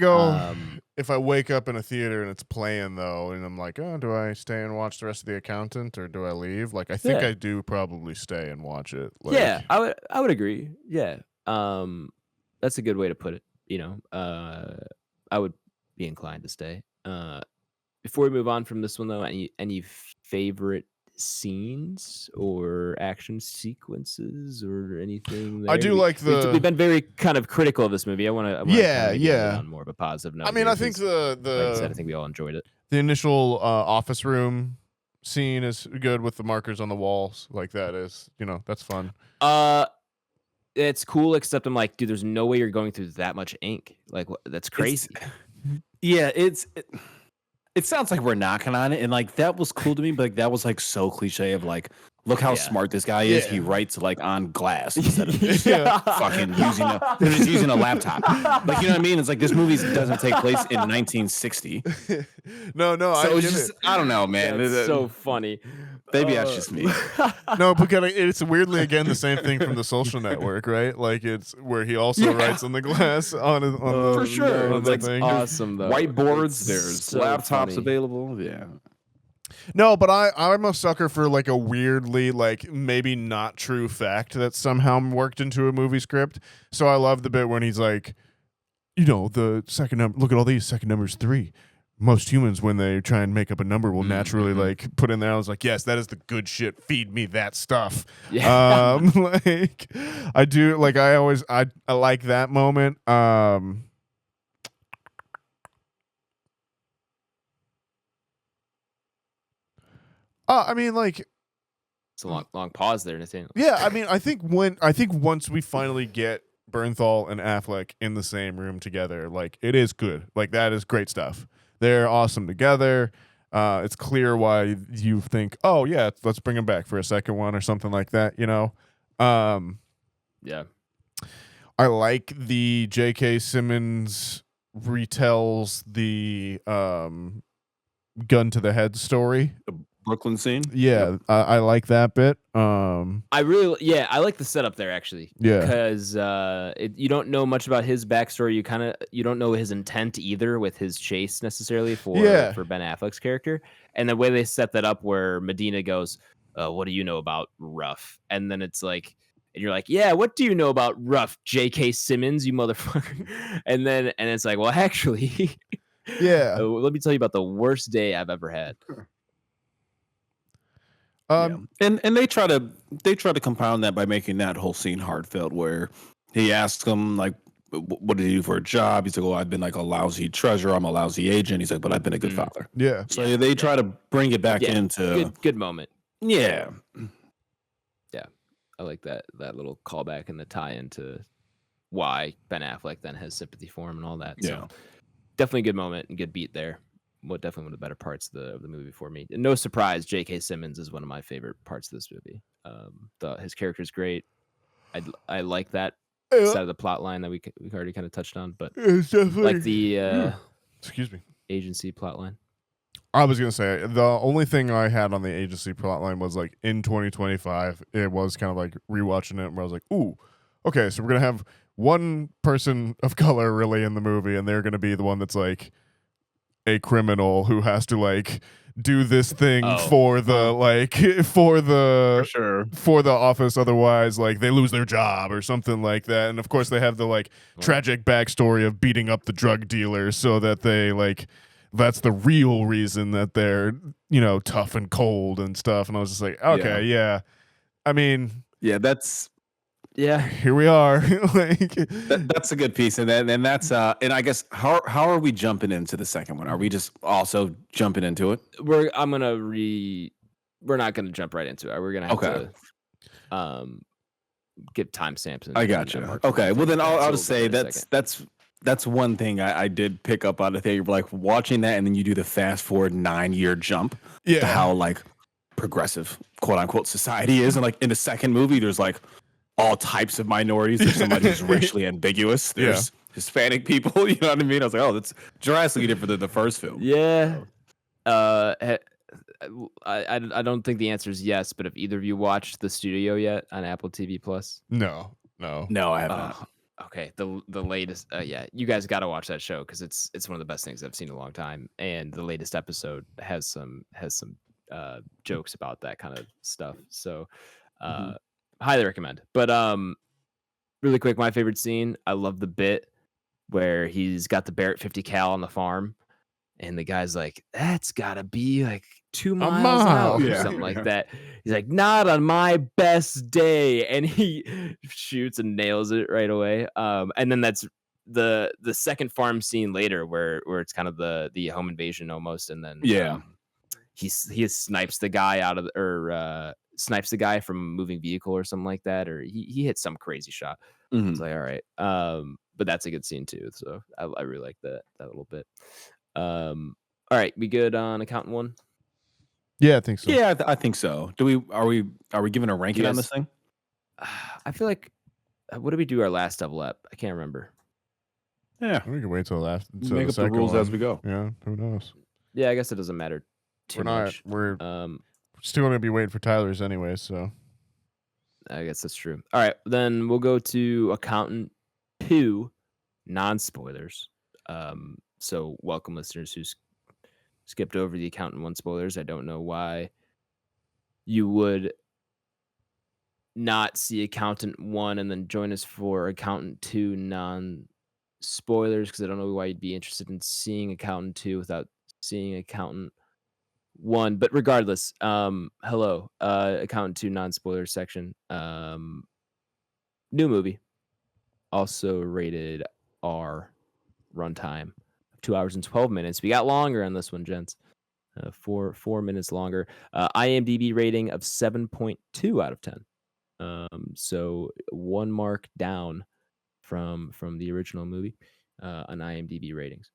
wake up in a theater and it's playing though, and I'm like, oh, do I stay and watch the rest of The Accountant or do I leave? Like, I think I do probably stay and watch it. Like, yeah, I would agree. Yeah. That's a good way to put it. I would be inclined to stay. Before we move on from this one, though, any favorite scenes or action sequences or anything? I do like we've been very kind of critical of this movie. I want to yeah on more of a positive note. I mean, here, I think like I said, I think we all enjoyed it. The initial office room scene is good with the markers on the walls. Like that is, that's fun. It's cool, except I'm like, dude, there's no way you're going through that much ink. Like, that's crazy. It sounds like we're knocking on it, and like that was cool to me, but like that was like so cliche of like, look how smart this guy is. He writes like on glass instead of just fucking using a laptop. Like, you know what I mean? It's like this movie doesn't take place in 1960. No, so it's just I don't know, man. It's so funny. Maybe that's just me. No, because it's weirdly again the same thing from The Social Network, right? Like it's where he also writes on the glass on the for sure. on It's the thing. awesome though. Whiteboards, there's so laptops funny. available. Yeah. No, but I'm a sucker for like a weirdly like maybe not true fact that somehow worked into a movie script. So I love the bit when he's like, the second number. Look at all these. Second number's 3. Most humans, when they try and make up a number, will naturally like put in there. I was like, yes, that is the good shit. Feed me that stuff. Yeah. Like I do. Like I like that moment. I mean, like, It's a long pause there, Nathaniel. yeah. I mean, I think once we finally get Bernthal and Affleck in the same room together, like it is good. Like that is great stuff. They're awesome together. It's clear why you think, oh yeah, let's bring them back for a second one or something like that. Yeah. I like the J.K. Simmons retells the gun to the head story. Brooklyn scene. Yeah, I like that bit. I like the setup there actually. Yeah, because you don't know much about his backstory. You don't know his intent either with his chase necessarily for Ben Affleck's character, and the way they set that up, where Medina goes, "What do you know about Ruff?" And then it's like, and you're like, "Yeah, what do you know about Ruff, J.K. Simmons, you motherfucker?" And it's like, well, actually, yeah. Let me tell you about the worst day I've ever had. And they try to compound that by making that whole scene heartfelt, where he asks him like, what did he do for a job? He's like, well, I've been like a lousy treasurer, I'm a lousy agent. He's like, but I've been a good father. Yeah. So they try to bring it back into good moment. Yeah. Yeah. I like that little callback and the tie into why Ben Affleck then has sympathy for him and all that. So definitely a good moment and good beat there. Definitely one of the better parts of the movie for me. And no surprise, J.K. Simmons is one of my favorite parts of this movie. His character is great. I like that side of the plot line that we already kind of touched on, but it's definitely like the excuse me, agency plot line. I was gonna say the only thing I had on the agency plot line was like in 2025. It was kind of like rewatching it where I was like, ooh, okay, so we're gonna have one person of color really in the movie, and they're gonna be the one that's like a criminal who has to like do this thing for the office, otherwise like they lose their job or something like that. And of course they have the like tragic backstory of beating up the drug dealers so that they like that's the real reason that they're tough and cold and stuff. And I was just like, okay, yeah. I mean, here we are. Like that's a good piece, and that's and I guess how are we jumping into the second one? Are we just also jumping into it? We're not gonna jump right into it. We're gonna have to give timestamps. I got you. Okay, well then I'll just say that's one thing I did pick up on the thing. Like watching that, and then you do the fast forward 9-year jump to how like progressive quote unquote society is. And like in the second movie, there's like all types of minorities. There's somebody who's racially ambiguous. There's Hispanic people. You know what I mean? I was like, oh, that's drastically different than the first film. Yeah. I don't think the answer is yes, but have either of you watched The Studio yet on Apple TV Plus? No. No, I have not. Okay, the latest, yeah, you guys got to watch that show because it's one of the best things I've seen in a long time, and the latest episode has some jokes about that kind of stuff. So, highly recommend. But really quick, my favorite scene. I love the bit where he's got the Barrett 50 cal on the farm. And the guy's like, that's gotta be like 2 miles out or something like that. He's like, not on my best day. And he shoots and nails it right away. And then that's the second farm scene later where it's kind of the home invasion almost. And then he snipes the guy out of snipes the guy from a moving vehicle or something like that. Or he hits some crazy shot. It's like, all right. But that's a good scene too. So I really like that little bit. All right, we good on accountant 1? Yeah, I think so. Yeah, I think so. Are we giving a ranking on this thing? I feel like what did we do our last double up? I can't remember. Yeah, we can wait till after. Make up the rules as we go. Yeah, who knows? Yeah, I guess it doesn't matter too much. We're still gonna be waiting for Tyler's anyway, so I guess that's true. All right, then we'll go to accountant 2, non-spoilers. So welcome listeners who skipped over the accountant 1 spoilers. I don't know why you would not see accountant 1 and then join us for accountant 2 non-spoilers, because I don't know why you'd be interested in seeing accountant 2 without seeing accountant 1. But regardless, hello, accountant 2 non-spoilers section. New movie, also rated R, runtime 2 hours and 12 minutes. We got longer on this one, gents. 4 minutes longer. IMDb rating of 7.2 out of 10. So 1 mark down from the original movie on IMDb ratings.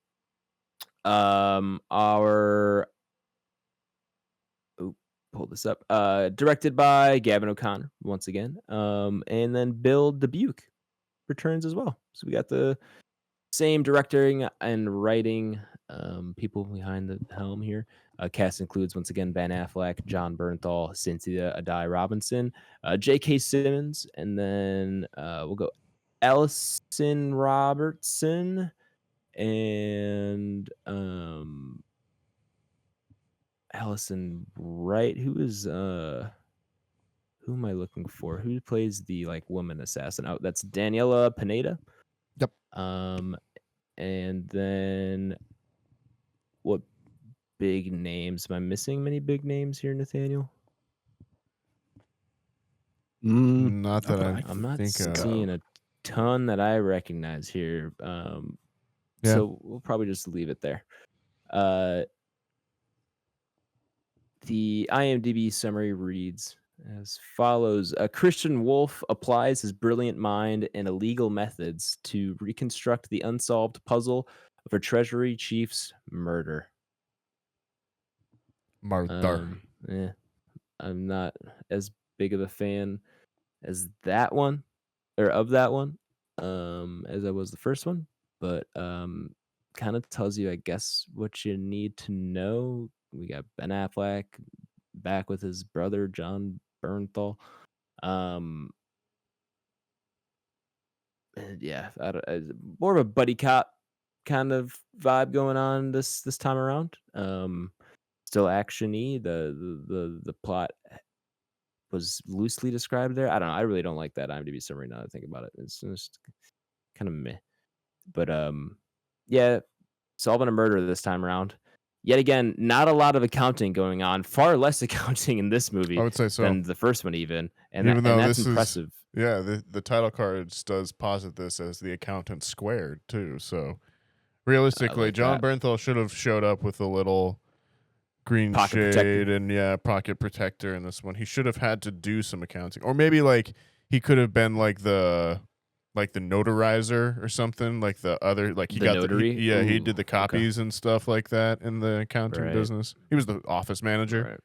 Pull this up. Directed by Gavin O'Connor once again. And then Bill Dubuque returns as well. So we got the same directing and writing people behind the helm here. Cast includes once again Ben Affleck, John Bernthal, Cynthia Addai Robinson, J.K. Simmons, and then we'll go Ellison Robertson and Allison Wright. Who am I looking for? Who plays the like woman assassin? Oh, that's Daniela Pineda. Yep. And then what big names? Am I missing many big names here, Nathaniel? Not that I'm not think seeing a ton that I recognize here. So we'll probably just leave it there. The IMDb summary reads as follows. Christian Wolf applies his brilliant mind and illegal methods to reconstruct the unsolved puzzle of a treasury chief's murder. I'm not as big of a fan as that one, or of that one, as I was the first one, but kind of tells you, I guess, what you need to know. We got Ben Affleck back with his brother John Bernthal. Yeah, more of a buddy cop kind of vibe going on this time around. Still action-y. The plot was loosely described there. I don't know. I really don't like that IMDb summary now that I think about it. It's just kind of meh. But yeah, solving a murder this time around. Yet again, not a lot of accounting going on. Far less accounting in this movie, I would say so, than the first one even. And even though that's this impressive. The title cards does posit this as the accountant squared too. So realistically, like John that. Bernthal should have showed up with a little green Pocket shade protector. and pocket protector in this one. He should have had to do some accounting, or maybe like he could have been like the notarizer or something, like the other, like he The got notary? he Ooh, did the copies and stuff like that in the accounting Right. business. He was the office manager.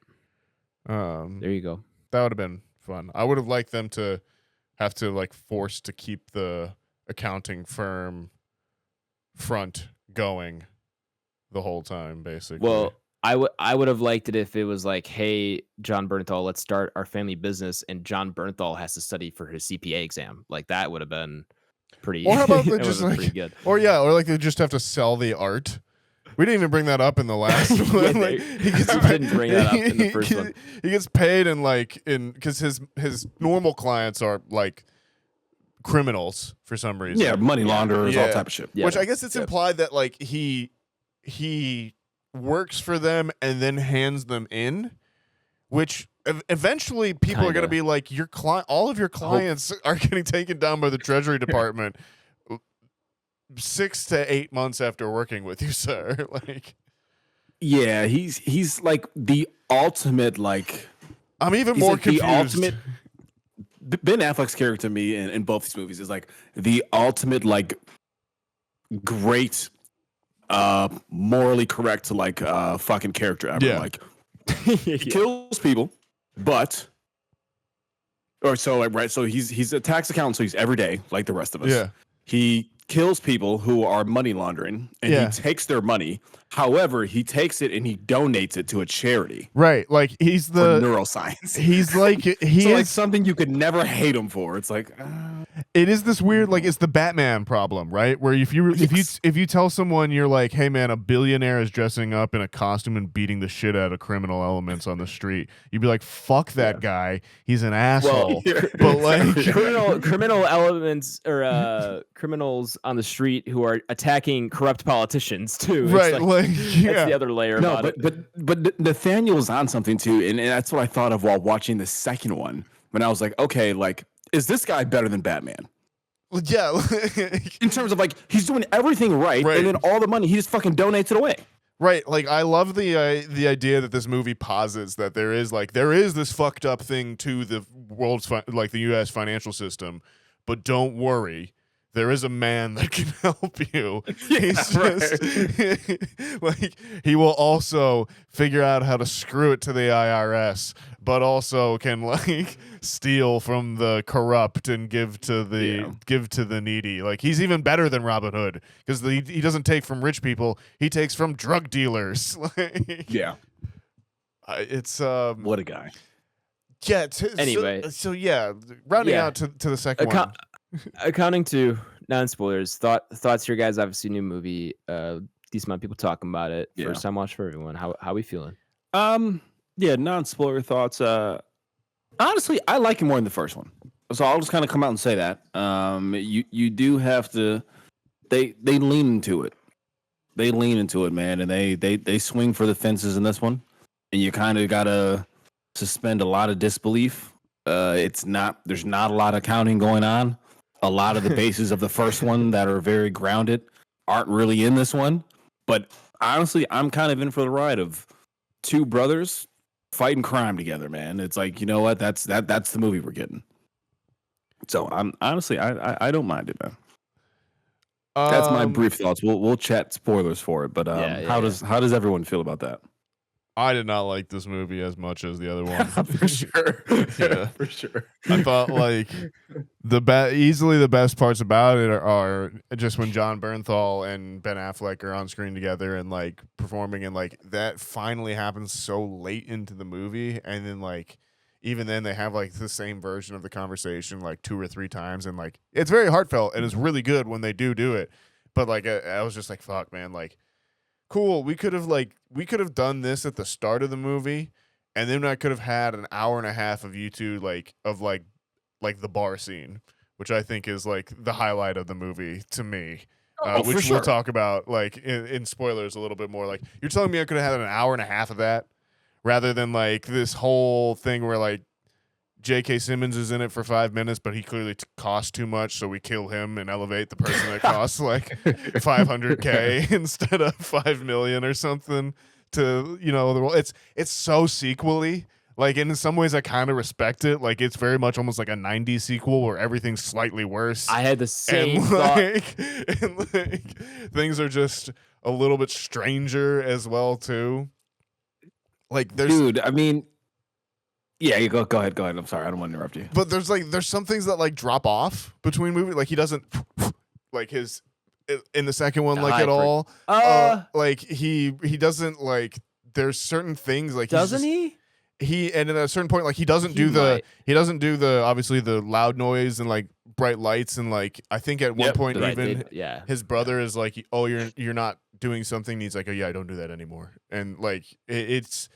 There you go. That would have been fun. I would have liked them to have to like force to keep the accounting firm front going the whole time, basically. Well, I would have liked it if it was like, hey, John Bernthal, let's start our family business, and John Bernthal has to study for his CPA exam. Like that would have been pretty. Or how about they that just would've like, been pretty good. or like they just have to sell the art. We didn't even bring that up in the last Yeah, one. Like, we didn't bring that up in the first one. He gets paid because his normal clients are like criminals for some reason. Yeah, money launderers, all type of shit. Yeah. Which I guess it's implied that like he works for them and then hands them in, which eventually people are going to be like, your client, all of your clients are getting taken down by the Treasury Department 6 to 8 months after working with you, sir. Like, yeah, he's like the ultimate like. I'm even He's more like confused. the ultimate. Ben Affleck's character to me in both these movies is like the ultimate like great, morally correct to like fucking character ever. Yeah. Like he kills people, but so he's a tax accountant, so he's every day like the rest of us. Yeah. He kills people who are money laundering, and he takes their money. However, he takes it and he donates it to a charity. Right, like he's For the neuroscience. he's like he So is like something you could never hate him for. It's like it is this weird, like, it's the Batman problem, right? Where if you tell someone, you're like, hey man, a billionaire is dressing up in a costume and beating the shit out of criminal elements on the street, you'd be like, fuck that guy, he's an asshole. But like criminal elements or criminals on the street who are attacking corrupt politicians too. It's right, like yeah. That's the other layer. no, about but Nathaniel's on something too, and that's what I thought of while watching the second one. When I was like, okay, like, is this guy better than Batman? Yeah. In terms of like, he's doing everything right, and then all the money he just fucking donates it away. Right, like I love the idea that this movie posits that there is this fucked up thing to the world's like the U.S. financial system, but don't worry, there is a man that can help you. He's just like, he will also figure out how to screw it to the IRS, but also can like steal from the corrupt and give to the needy. Like, he's even better than Robin Hood because he doesn't take from rich people, he takes from drug dealers. Like, yeah, it's what a guy. Yeah. Anyway, so yeah, rounding out to the second one. Accounting to non-spoilers, thoughts here, guys. Obviously, new movie. Decent amount of people talking about it. Yeah. First time watch for everyone. How we feeling? Yeah, non-spoiler thoughts. Honestly, I like it more than the first one. So I'll just kind of come out and say that. You do have to. They lean into it. They lean into it, man, and they swing for the fences in this one, and you kind of gotta suspend a lot of disbelief. There's not a lot of counting going on. A lot of the bases of the first one that are very grounded aren't really in this one. But honestly, I'm kind of in for the ride of two brothers fighting crime together, man. It's like, you know what? That's the movie we're getting. So I'm honestly, I don't mind it, man. That's my brief thoughts. We'll chat spoilers for it. But how does everyone feel about that? I did not like this movie as much as the other one. For sure. Yeah, for sure. I thought like easily the best parts about it are just when John Bernthal and Ben Affleck are on screen together and like performing, and like that finally happens so late into the movie, and then like even then they have like the same version of the conversation like 2 or 3 times, and like it's very heartfelt and it's really good when they do it. But like I was just like, fuck, man, like cool, we could have done this at the start of the movie, and then I could have had an hour and a half of you two like the bar scene, which I think is like the highlight of the movie to me. Which we'll talk about like in spoilers a little bit more. Like, you're telling me I could have had an hour and a half of that rather than like this whole thing where like J.K. Simmons is in it for 5 minutes, but he clearly costs too much, so we kill him and elevate the person that costs like $500K instead of $5 million or something. To, you know, it's so sequel-y. Like, in some ways, I kind of respect it. Like, it's very much almost like a 90s sequel where everything's slightly worse. I had the same thought. And like things are just a little bit stranger as well too. Like, there's Dude, I mean, Yeah, you go ahead. I'm sorry, I don't want to interrupt you. But there's some things that like drop off between movies. Like he doesn't like his in the second one like at all. Like he doesn't like. There's certain things like doesn't he? And at a certain point like he doesn't do the obviously the loud noise and like bright lights and like I think at one point even his brother is like, oh, you're not doing something, and he's like, oh yeah, I don't do that anymore. And like it's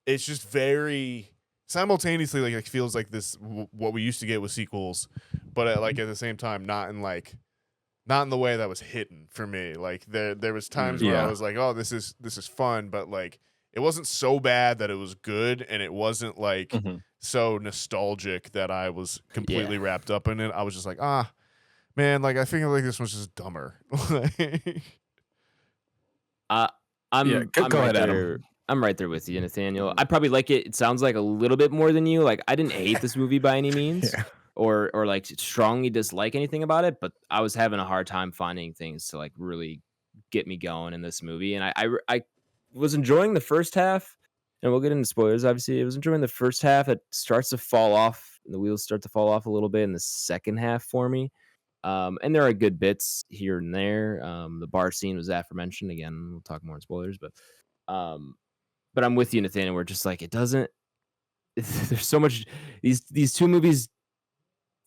just very simultaneously like it feels like this what we used to get with sequels, but like at the same time not in the way that was hidden for me. Like there was times where I was like, oh, this is fun, but like it wasn't so bad that it was good, and it wasn't like so nostalgic that I was completely wrapped up in it. I was just like, man, like I feel like this was just dumber. Go ahead, Adam. I'm right there with you, Nathaniel. I probably like it. It sounds like a little bit more than you. Like I didn't hate this movie by any means, or like strongly dislike anything about it, but I was having a hard time finding things to like really get me going in this movie. And I was enjoying the first half, and we'll get into spoilers. Obviously, I was enjoying the first half. It starts to fall off. The wheels start to fall off a little bit in the second half for me. And there are good bits here and there. The bar scene was aforementioned. Again, we'll talk more in spoilers, but I'm with you, Nathaniel. We're just like, it doesn't. There's so much. These two movies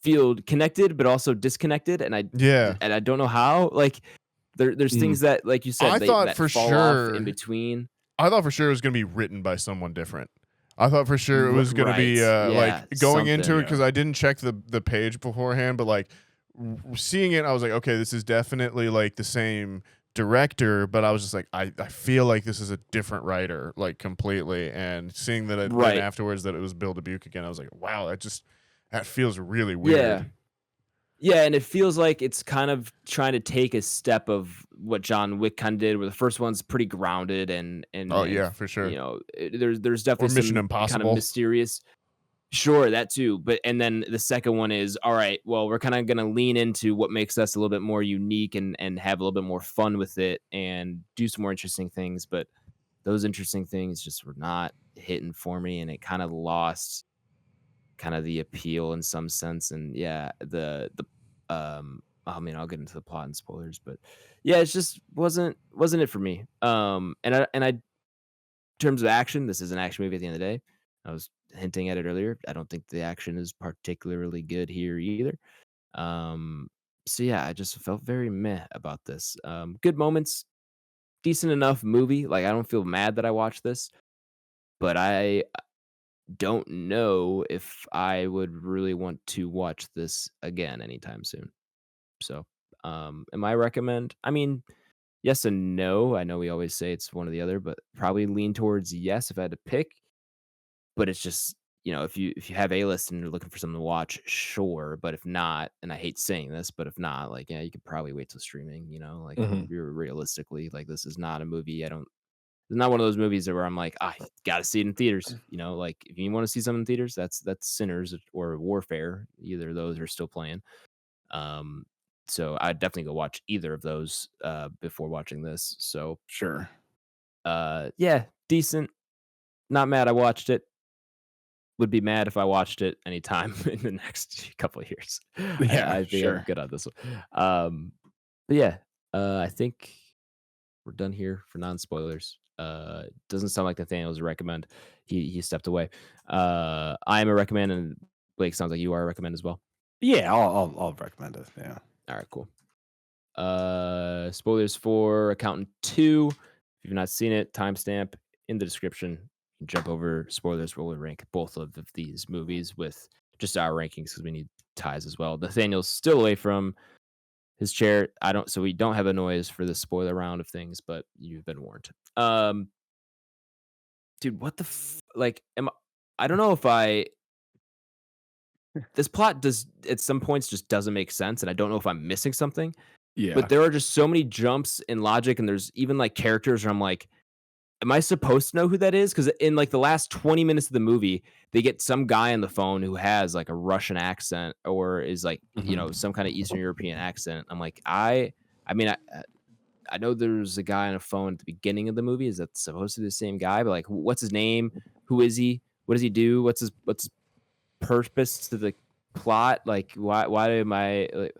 feel connected, but also disconnected, and I don't know how. Like, there's things that, like you said, I thought that for fall sure off in between. I thought for sure it was going to be written by someone different. I thought for sure it was going to be like going into it because I didn't check the page beforehand, but like seeing it, I was like, okay, this is definitely like the same director, but I was just like, I feel like this is a different writer, like completely. And seeing that then afterwards that it was Bill Dubuque again, I was like, wow, that feels really weird. Yeah, and it feels like it's kind of trying to take a step of what John Wick kind of did, where the first one's pretty grounded and for sure. You know, there's definitely Mission some Impossible kind of mysterious. Sure, that too. But and then the second one is, all right, well, we're kind of going to lean into what makes us a little bit more unique and have a little bit more fun with it and do some more interesting things. But those interesting things just were not hitting for me, and it kind of lost kind of the appeal in some sense. And I mean, I'll get into the plot and spoilers, but yeah, it just wasn't it for me. And I in terms of action, this is an action movie at the end of the day. I was hinting at it earlier. I don't think the action is particularly good here either. So yeah, I just felt very meh about this. Good moments, decent enough movie. Like I don't feel mad that I watched this, but I don't know if I would really want to watch this again anytime soon. So, am I recommend? I mean, yes and no. I know we always say it's one or the other, but probably lean towards yes if I had to pick. But it's just, you know, if you have A-list and you're looking for something to watch, sure. But if not, and I hate saying this, but if not, like, yeah, you could probably wait till streaming. You know, like you're realistically, like this is not a movie. It's not one of those movies where I'm like, I gotta see it in theaters. You know, like if you want to see something in theaters, that's Sinners or Warfare. Either of those are still playing. So I'd definitely go watch either of those before watching this. So sure. Yeah, decent. Not mad I watched it. Would be mad if I watched it anytime in the next couple of years. Yeah, I think I'm good on this one. But yeah, I think we're done here for non-spoilers. Doesn't sound like Nathaniel's a recommend. He stepped away. I am a recommend, and Blake, sounds like you are a recommend as well. Yeah, I'll recommend it. Yeah. All right, cool. Spoilers for Accountant 2. If you've not seen it, timestamp in the description. Jump over spoilers. We'll rank both of these movies with just our rankings because we need ties as well. Nathaniel's still away from his chair. So we don't have a noise for the spoiler round of things, but you've been warned. Dude, what the I don't know if this plot does at some points just doesn't make sense, and I don't know if I'm missing something. Yeah. But there are just so many jumps in logic, and there's even like characters where I'm like, am I supposed to know who that is? Because in like the last 20 minutes of the movie, they get some guy on the phone who has like a Russian accent or is like, you know, some kind of Eastern European accent. I'm like, I know there's a guy on a phone at the beginning of the movie. Is that supposed to be the same guy? But like, what's his name? Who is he? what does he do? What's his purpose to the plot? Like, why am I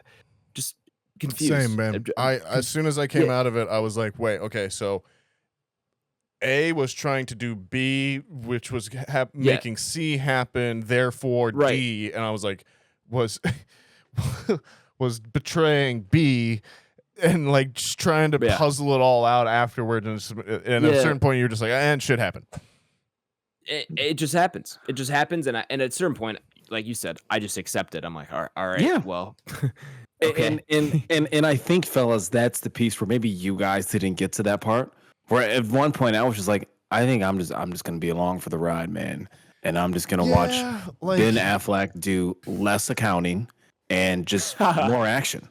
just confused? Same, man. As soon as I came out of it, I was like, wait, okay, so A was trying to do B, which was making C happen, therefore D, and I was like, was betraying B, and like just trying to puzzle it all out afterward, and at a certain point, you're just like, and shit happened. It just happens. It just happens, and at a certain point, like you said, I just accept it. I'm like, all right, well. Okay. And I think, fellas, that's the piece where maybe you guys didn't get to that part. Where at one point I was just like, I think I'm just gonna be along for the ride, man, and I'm just gonna watch Ben Affleck do less accounting and just more action.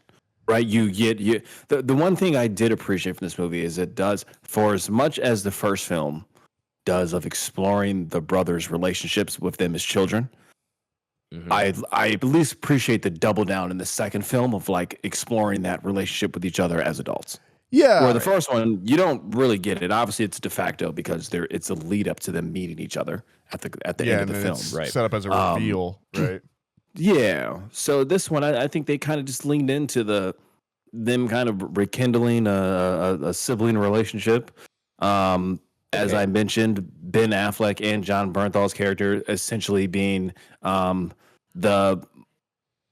Right? The one thing I did appreciate from this movie is it does, for as much as the first film does of exploring the brothers' relationships with them as children. Mm-hmm. I at least appreciate the double down in the second film of like exploring that relationship with each other as adults. Yeah. Where the first one, you don't really get it. Obviously, it's de facto because it's a lead up to them meeting each other at the end of the film. Right. Set up as a reveal, right? Yeah. So this one, I think they kind of just leaned into them kind of rekindling a sibling relationship. As I mentioned, Ben Affleck and John Bernthal's character essentially being the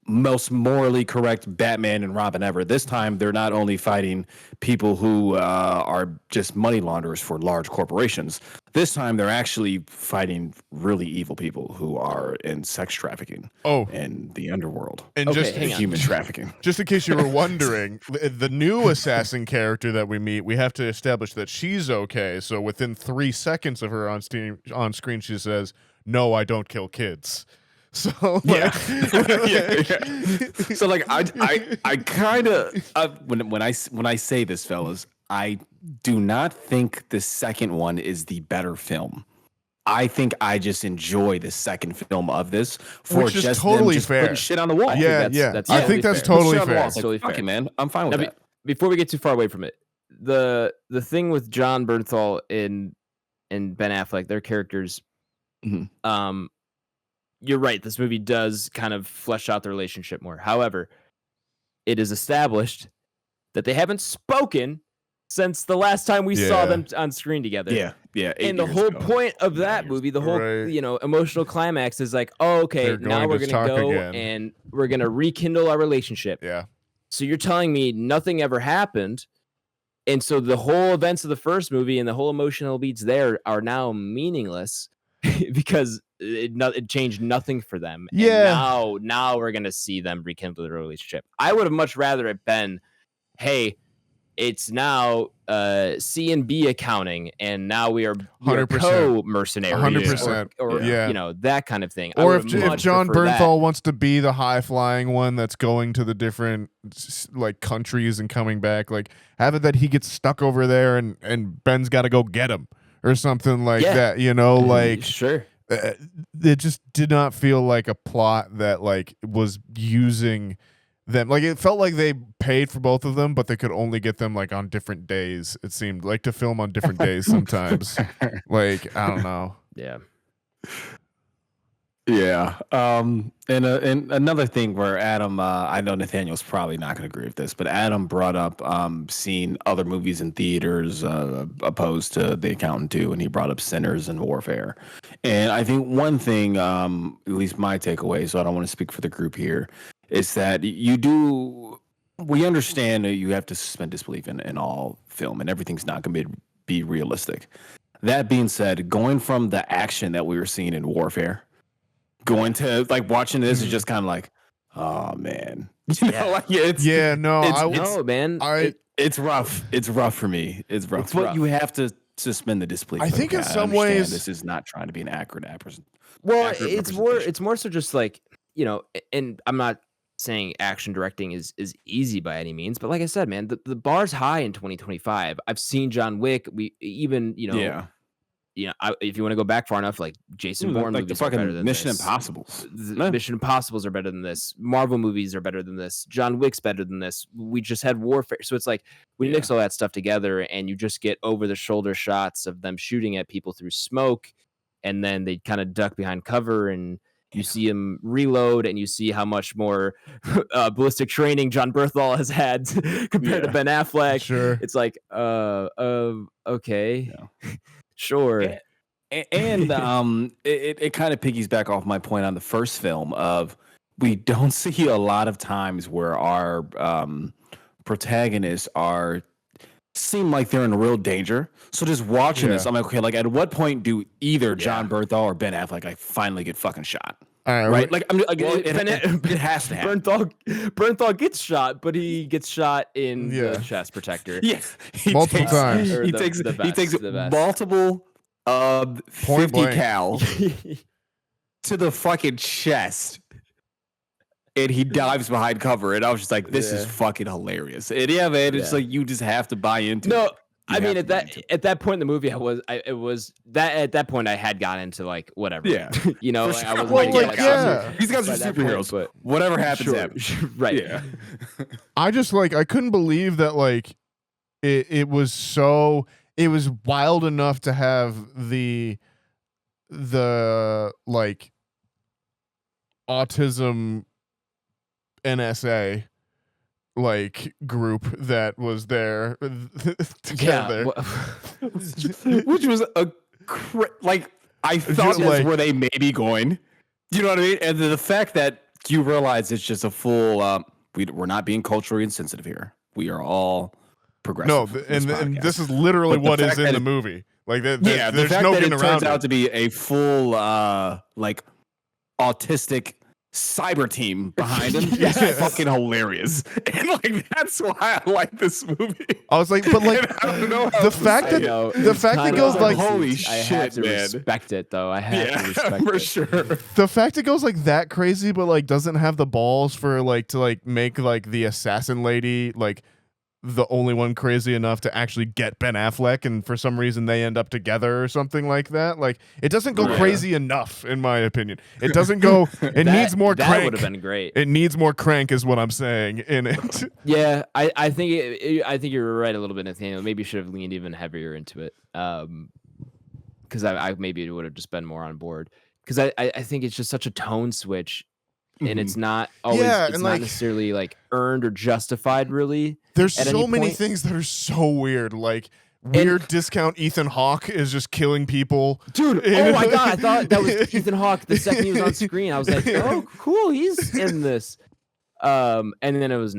most morally correct Batman and Robin ever. This time, they're not only fighting people who are just money launderers for large corporations. This time, they're actually fighting really evil people who are in sex trafficking and the underworld and just human trafficking. Just in case you were wondering, the new assassin character that we meet, we have to establish that she's okay. So within 3 seconds of her on screen, she says, "No, I don't kill kids." So like, So like I kind of when I say this, fellas, I do not think the second one is the better film. I think I just enjoy the second film of this for which is just totally them just fair. putting shit on the wall. I think that's totally fair. It's totally fair, man. I'm fine with that. Before we get too far away from it, the thing with John Bernthal and Ben Affleck, their characters, you're right. This movie does kind of flesh out the relationship more. However, it is established that they haven't spoken since the last time we saw them on screen together. Yeah. And the whole point of that movie, the whole emotional climax is like, now we're gonna go again. And we're gonna rekindle our relationship. Yeah. So you're telling me nothing ever happened, and so the whole events of the first movie and the whole emotional beats there are now meaningless because it changed nothing for them. Yeah. And now we're gonna see them rekindle the relationship. I would have much rather it been, hey, it's now C and B accounting, and now we are 100%. co-mercenaries, 100%, or that kind of thing. Or if John Bernthal wants to be the high-flying one that's going to the different like countries and coming back, like have it that he gets stuck over there and Ben's got to go get him or something like that. Like sure. It just did not feel like a plot that like was using them. Like it felt like they paid for both of them, but they could only get them like on different days. It seemed like to film on different days sometimes. Like I don't know. Yeah. And another thing where Adam, I know Nathaniel's probably not going to agree with this, but Adam brought up seeing other movies in theaters opposed to The Accountant 2, and he brought up Sinners and Warfare. And I think one thing, at least my takeaway, so I don't want to speak for the group here, is that we understand that you have to suspend disbelief in all film, and everything's not going to be realistic. That being said, going from the action that we were seeing in Warfare, going to like watching this is just kind of like, oh man, it's rough. It's rough for me. It's rough. But you have to suspend the disbelief. I think in some ways this is not trying to be an accurate Well, it's more so just like, and I'm not saying action directing is easy by any means, but like I said, man, the bar's high in 2025. I've seen John Wick. We even if you want to go back far enough, like Jason Bourne like movies the are better fucking than Mission this. Impossibles. Mission Impossibles are better than this. Marvel movies are better than this. John Wick's better than this. We just had Warfare. So it's like we mix all that stuff together and you just get over the shoulder shots of them shooting at people through smoke. and then they kind of duck behind cover, and you see him reload, and you see how much more ballistic training John Berthal has had compared to Ben Affleck. Sure. It's like, okay, sure. And it kind of piggies back off my point on the first film of we don't see a lot of times where our protagonists seem like they're in real danger. So just watching this, I'm like, okay, like at what point do either John Berthal or Ben Affleck like finally get fucking shot? Right? Like, it has to happen. Bernthal gets shot, but he gets shot in the chest protector. Yeah, multiple times. He takes multiple 50 cal to the fucking chest. And he dives behind cover, and I was just like, "This is fucking hilarious." And man, it's like you just have to buy into. No, I mean at that point in the movie, at that point I had gotten into like whatever. Yeah, you know, like, I was these guys are superheroes, but whatever happens, happens. Right? Yeah. I just I couldn't believe that it was wild enough to have the autism NSA group that was there together, which was I thought that's where they may be going. You know what I mean? And the fact that you realize it's just a full we're not being culturally insensitive here. We are all progressive. No, and this is literally what is in the movie. There's no getting around it. Turns out to be a full autistic cyber team behind him is fucking hilarious, and that's why I like this movie. I was like, but I don't know the fact that it goes holy shit, I have to respect it though. I have to respect for it. Sure. The fact it goes that crazy, but doesn't have the balls for to make the assassin lady the only one crazy enough to actually get Ben Affleck, and for some reason they end up together or something like that. It doesn't go crazy enough, in my opinion. It doesn't go. It needs more crank. That would have been great. It needs more crank, is what I'm saying in it. Yeah, I think you're right a little bit, Nathaniel. Maybe you should have leaned even heavier into it, because I maybe would have just been more on board. Because I think it's just such a tone switch. And it's not always it's not necessarily earned or justified, really. There's so many things that are so weird. Weird discount Ethan Hawke is just killing people. Dude, oh my god, I thought that was Ethan Hawke the second he was on screen. I was like, oh cool, he's in this. And then it was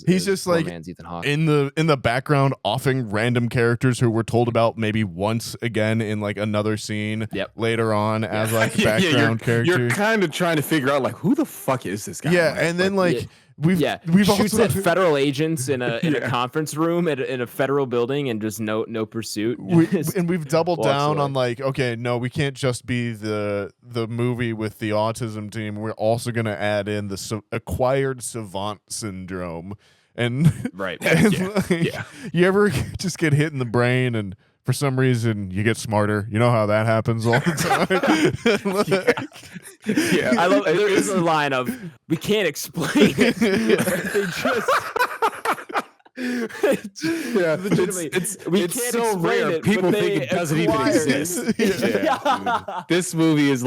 he's just Ethan Hawke in the background offing random characters who we're told about maybe once again in another scene later on as background characters. You're kind of trying to figure out who the fuck is this guy? Yeah, and then we've shoots at federal agents in a conference room in a federal building, and just no pursuit. And we've doubled down on okay, no, we can't just be the movie with the autism team. We're also going to add in the acquired savant syndrome. And right, you ever just get hit in the brain and for some reason you get smarter? You know how that happens all the time. I love. There is a line of "We can't explain it." They just. It's so rare. People think it doesn't even exist. This movie is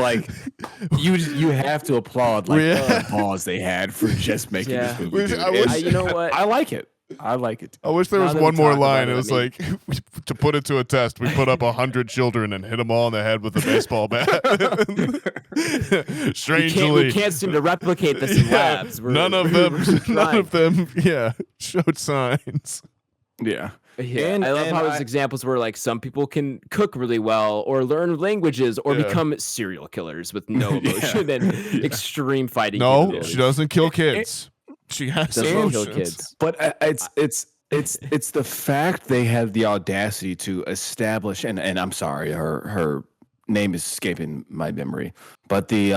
you have to applaud the pause they had for just making this movie. You know what? I like it. I like it. I wish there was one more line. It was to put it to a test, we put up 100 children and hit them all in the head with a baseball bat. Strangely, we can't seem to replicate this in labs. None of them, showed signs. Yeah. And I love how his examples were some people can cook really well or learn languages or become serial killers with no emotion and extreme fighting. No, she doesn't kill kids. She has kill kids, but it's the fact they had the audacity to establish, and I'm sorry, her name is escaping my memory, but the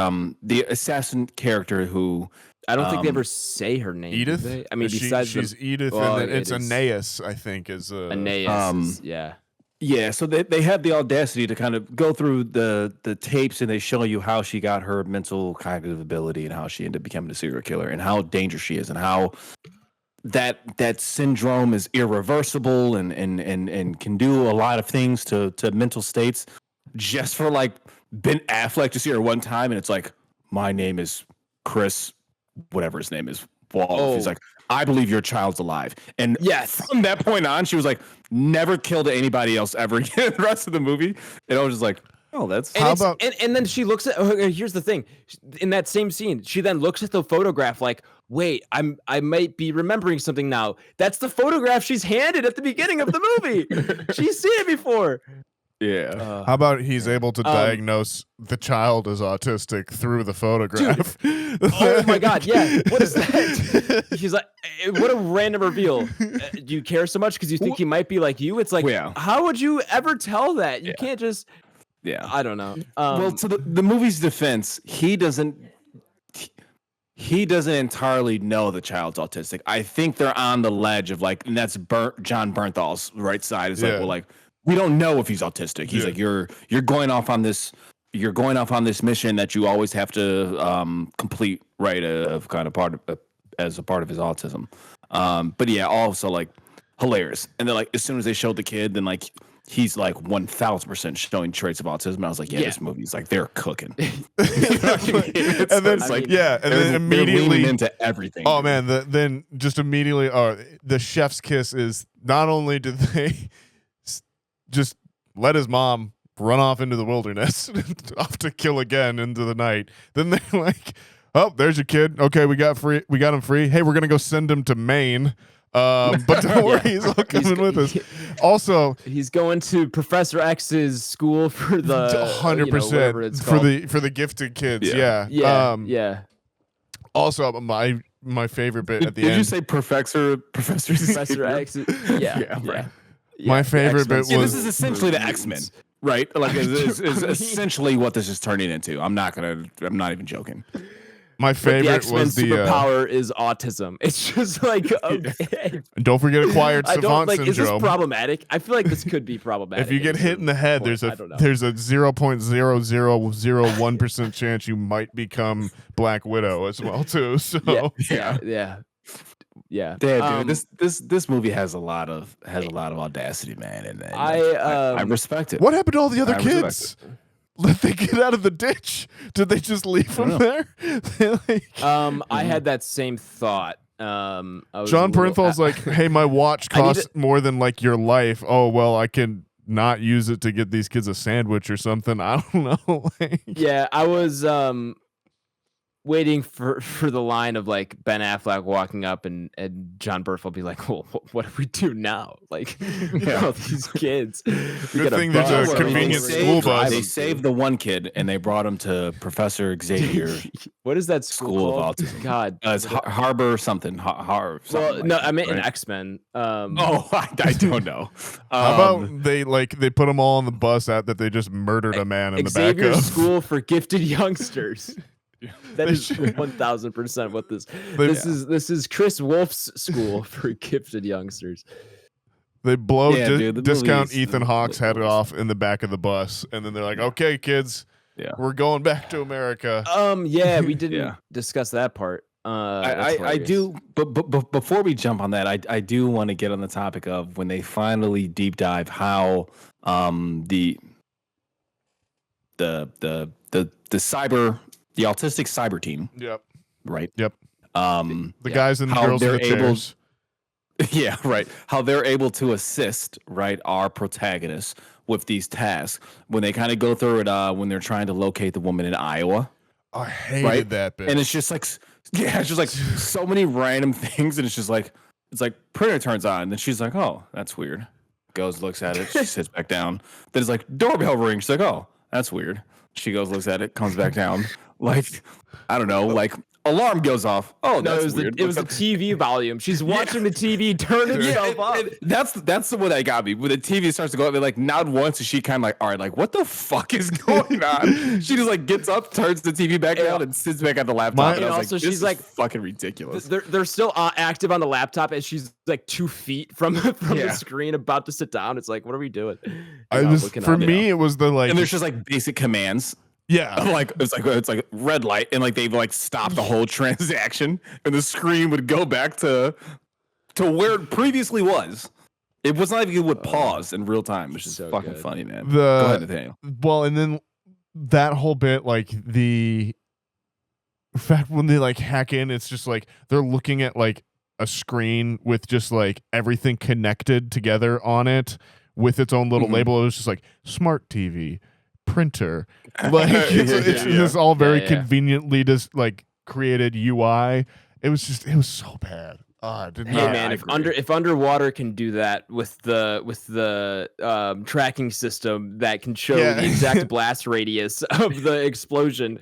assassin character who I don't think they ever say her name. Edith. I mean, she's Edith, and it's Aeneas. I think is Aeneas. Yeah, so they had the audacity to kind of go through the tapes, and they show you how she got her mental cognitive ability and how she ended up becoming a serial killer and how dangerous she is and how that syndrome is irreversible and can do a lot of things to mental states. just for like Ben Affleck to see her one time, and it's like, my name is Chris, whatever his name is. Wall. He's like, I believe your child's alive. And from that point on, she was like, never killed anybody else ever again the rest of the movie. And I was just like, oh, that's and then she looks at here's the thing. In that same scene, she then looks at the photograph like, wait, I might be remembering something now. That's the photograph she's handed at the beginning of the movie. She's seen it before. Yeah. How about he's able to diagnose the child as autistic through the photograph? Oh my God, yeah. What is that? He's like, what a random reveal. Do you care so much because you think he might be like you? It's like, how would you ever tell that? You can't just. Yeah. I don't know. Well, to the movie's defense, he doesn't entirely know the child's autistic. I think they're on the ledge of like, and that's John Bernthal's right side. Is like, well, like, we don't know if he's autistic. He's like, you're going off on this mission that you always have to complete, right? Of kind of part of as a part of his autism. But yeah, also like hilarious. And then like as soon as they showed the kid, then like he's like 1,000% showing traits of autism. And I was like, this movie's like they're cooking. And then immediately into everything. Oh man, then just immediately, the chef's kiss is not only did they just let his mom run off into the wilderness, off to kill again into the night. Then they're like, "Oh, there's your kid. Okay, we got him free. Hey, we're gonna go send him to Maine. But don't worry, he's all coming with us. Also, he's going to Professor X's school for the 100% for the gifted kids. Yeah. Also, my favorite bit at the end. Did you say Professor X? Yeah. My favorite bit was this is essentially the X-Men, right? Like is essentially what this is turning into. I'm not even joking. My favorite was the superpower is autism. It's just like, okay. And don't forget acquired savant syndrome. Is this problematic? I feel like this could be problematic. If you get hit in the head, there's a 0.0001% chance you might become Black Widow as well too. So yeah. Damn, dude, this movie has a lot of audacity, man, and I respect it. What happened to all the other kids? Let they get out of the ditch? Did they just leave them there? I had that same thought. John Bernthal's like, hey, my watch costs more than like your life. Oh well, I can not use it to get these kids a sandwich or something. I don't know. Yeah, I was waiting for the line of like Ben Affleck walking up and John Berthel be like, well, what do we do now? Like, all these kids. Good thing there's a convenient school bus. They saved the one kid and they brought him to Professor Xavier. What is that school of autism? God, it's Harbor something. Well, no, I meant in X-Men. I don't know. How about they put them all on the bus that they just murdered a man in the back of School for Gifted Youngsters. That is 1,000% what this is. Chris Wolf's school for gifted youngsters. They blow discount Ethan Hawke's head off in the back of the bus, and then they're like, "Okay, kids, we're going back to America." We didn't discuss that part. I do, but before we jump on that, I do want to get on the topic of when they finally deep dive how the autistic cyber team. Yep. Right. Yep. The guys and the girls in the chairs. Yeah, right. How they're able to assist, right, our protagonists with these tasks when they kind of go through it when they're trying to locate the woman in Iowa. I hated that bit. And it's just like so many random things, and it's like printer turns on, and then she's like, "Oh, that's weird." Goes, looks at it, she sits back down. Then it's like doorbell rings. She's like, "Oh, that's weird." She goes, looks at it, comes back down. Like, I don't know, like alarm goes off. Oh, no, it was weird. It was the TV volume. She's watching the TV turn itself up. That's the one that got me. When the TV starts to go up, like not once is she kind of like, all right, like what the fuck is going on? She just like gets up, turns the TV back down, and sits back at the laptop. And also, she's like fucking ridiculous. They're still active on the laptop, and she's like 2 feet from the screen, about to sit down. It's like, what are we doing? It was the like, and there's just like basic commands. Yeah, like it's like red light, and like they've like stopped the whole transaction, and the screen would go back to where it previously was. It was not like it would pause in real time, which is so fucking good. funny, man. Go ahead, Nathaniel. Well, and then that whole bit, like the fact when they like hack in, it's just like they're looking at like a screen with just like everything connected together on it with its own little label. It was just like smart TV, printer, like it's just all very conveniently just like created UI. It was so bad. Hey man, if underwater can do that with the tracking system that can show the exact blast radius of the explosion,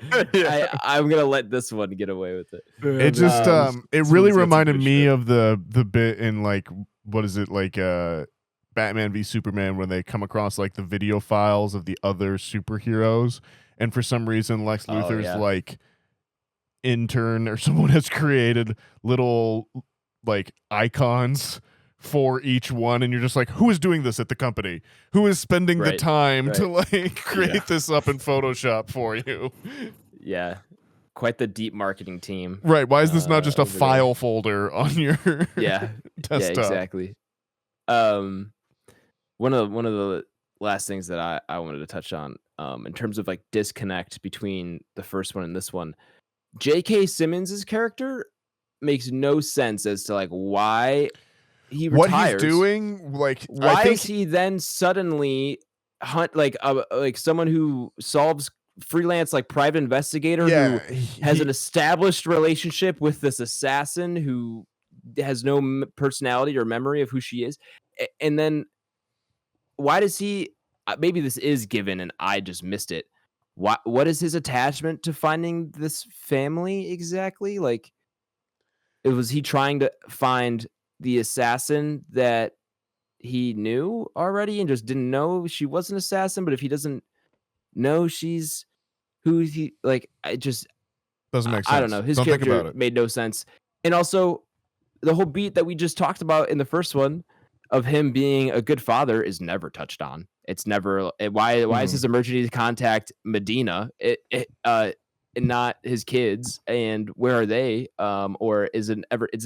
I'm gonna let this one get away with it. It just it really reminded me of the bit in like what is it like Batman v Superman when they come across like the video files of the other superheroes, and for some reason Lex Luthor's like intern or someone has created little like icons for each one, and you're just like, who is doing this at the company? Who is spending the time to like create this up in Photoshop for you? Yeah, quite the deep marketing team. Right? Why is this not just a file folder on your desktop? Yeah, exactly. One of the last things that I wanted to touch on in terms of like disconnect between the first one and this one, J.K. Simmons' character makes no sense as to like why he retires. What he's doing, like why is he then suddenly hunt like someone who solves freelance like private investigator who has an established relationship with this assassin who has no personality or memory of who she is, and then why does he? Maybe this is given and I just missed it. What is his attachment to finding this family exactly? Like, was he trying to find the assassin that he knew already and just didn't know she was an assassin? But if he doesn't know she's who he like, it just doesn't make sense. I don't know. His character made no sense. And also, the whole beat that we just talked about in the first one of him being a good father is never touched on. It's never why is his emergency contact Medina? And not his kids, and where are they? Or it's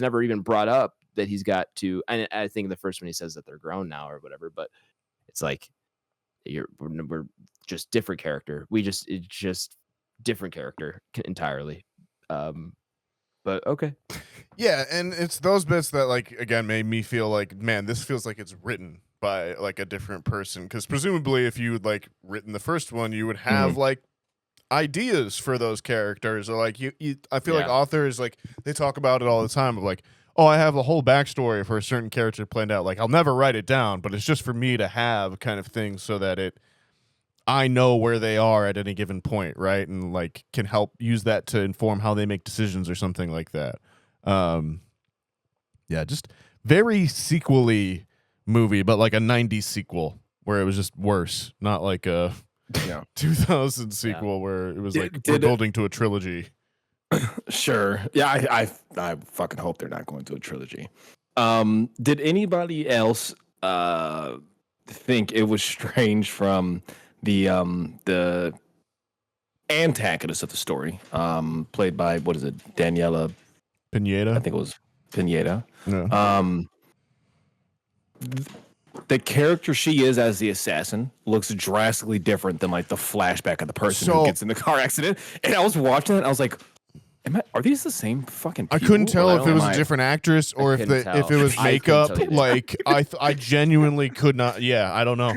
never even brought up that he's got to. And I think the first one he says that they're grown now or whatever, but it's like we're just different character. It's just different character entirely. But okay. Yeah, and it's those bits that like again made me feel like, man, this feels like it's written by like a different person, because presumably if you would like written the first one, you would have like ideas for those characters, or like you I feel like authors, like they talk about it all the time of like, oh, I have a whole backstory for a certain character planned out, like I'll never write it down, but it's just for me to have kind of thing so that I know where they are at any given point, right? And like can help use that to inform how they make decisions or something like that. Just very sequel-y movie, but like a 90s sequel where it was just worse, not like a 2000 sequel where it was like we're building to a trilogy. Sure. Yeah, I fucking hope they're not going to a trilogy. Did anybody else think it was strange from the antagonist of the story, played by, what is it, Daniela Pineda? I think it was Pineda. Yeah. The character she is as the assassin looks drastically different than like the flashback of the person who gets in the car accident. And I was watching it, I was like, are these the same fucking people? I couldn't tell if it was a different actress or if it was makeup. Like I genuinely could not. Yeah, I don't know.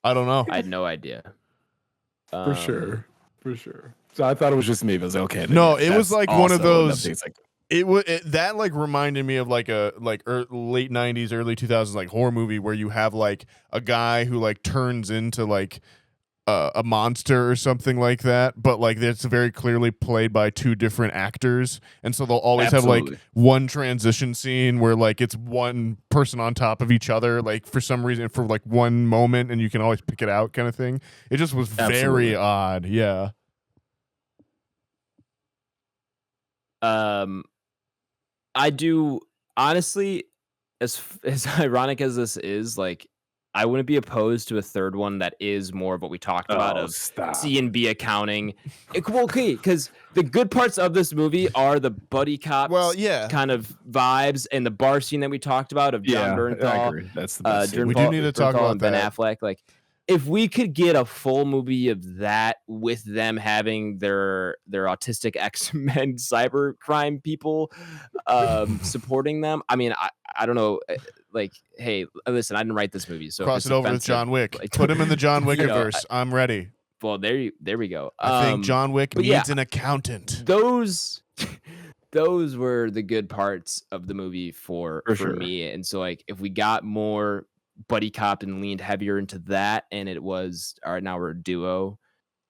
I had no idea. For sure. So I thought it was just me. But I was like, okay. No, it was like one of those. Like, that like reminded me of like a late 90s, early 2000s like horror movie where you have like a guy who like turns into like a monster or something like that, but like it's very clearly played by two different actors, and so they'll always have like one transition scene where like it's one person on top of each other, like for some reason for like one moment, and you can always pick it out kind of thing. It just was very odd. Yeah. I do honestly, as ironic as this is, like I wouldn't be opposed to a third one that is more of what we talked about of stop. C&B accounting. Well, okay, because the good parts of this movie are the buddy cop kind of vibes and the bar scene that we talked about of John I Bernthal, agree. That's the best scene. We do need to talk about and Ben that. Affleck. Like, if we could get a full movie of that with them having their autistic X-Men cybercrime people supporting them, I mean, I don't know. Like, hey, listen, I didn't write this movie, so Cross it over with John Wick. Put him in the John Wickiverse. I'm ready. Well, there we go. I think John Wick needs an accountant. Those were the good parts of the movie for sure. me. And so, like, if we got more buddy cop and leaned heavier into that, and it was, all right, now we're a duo,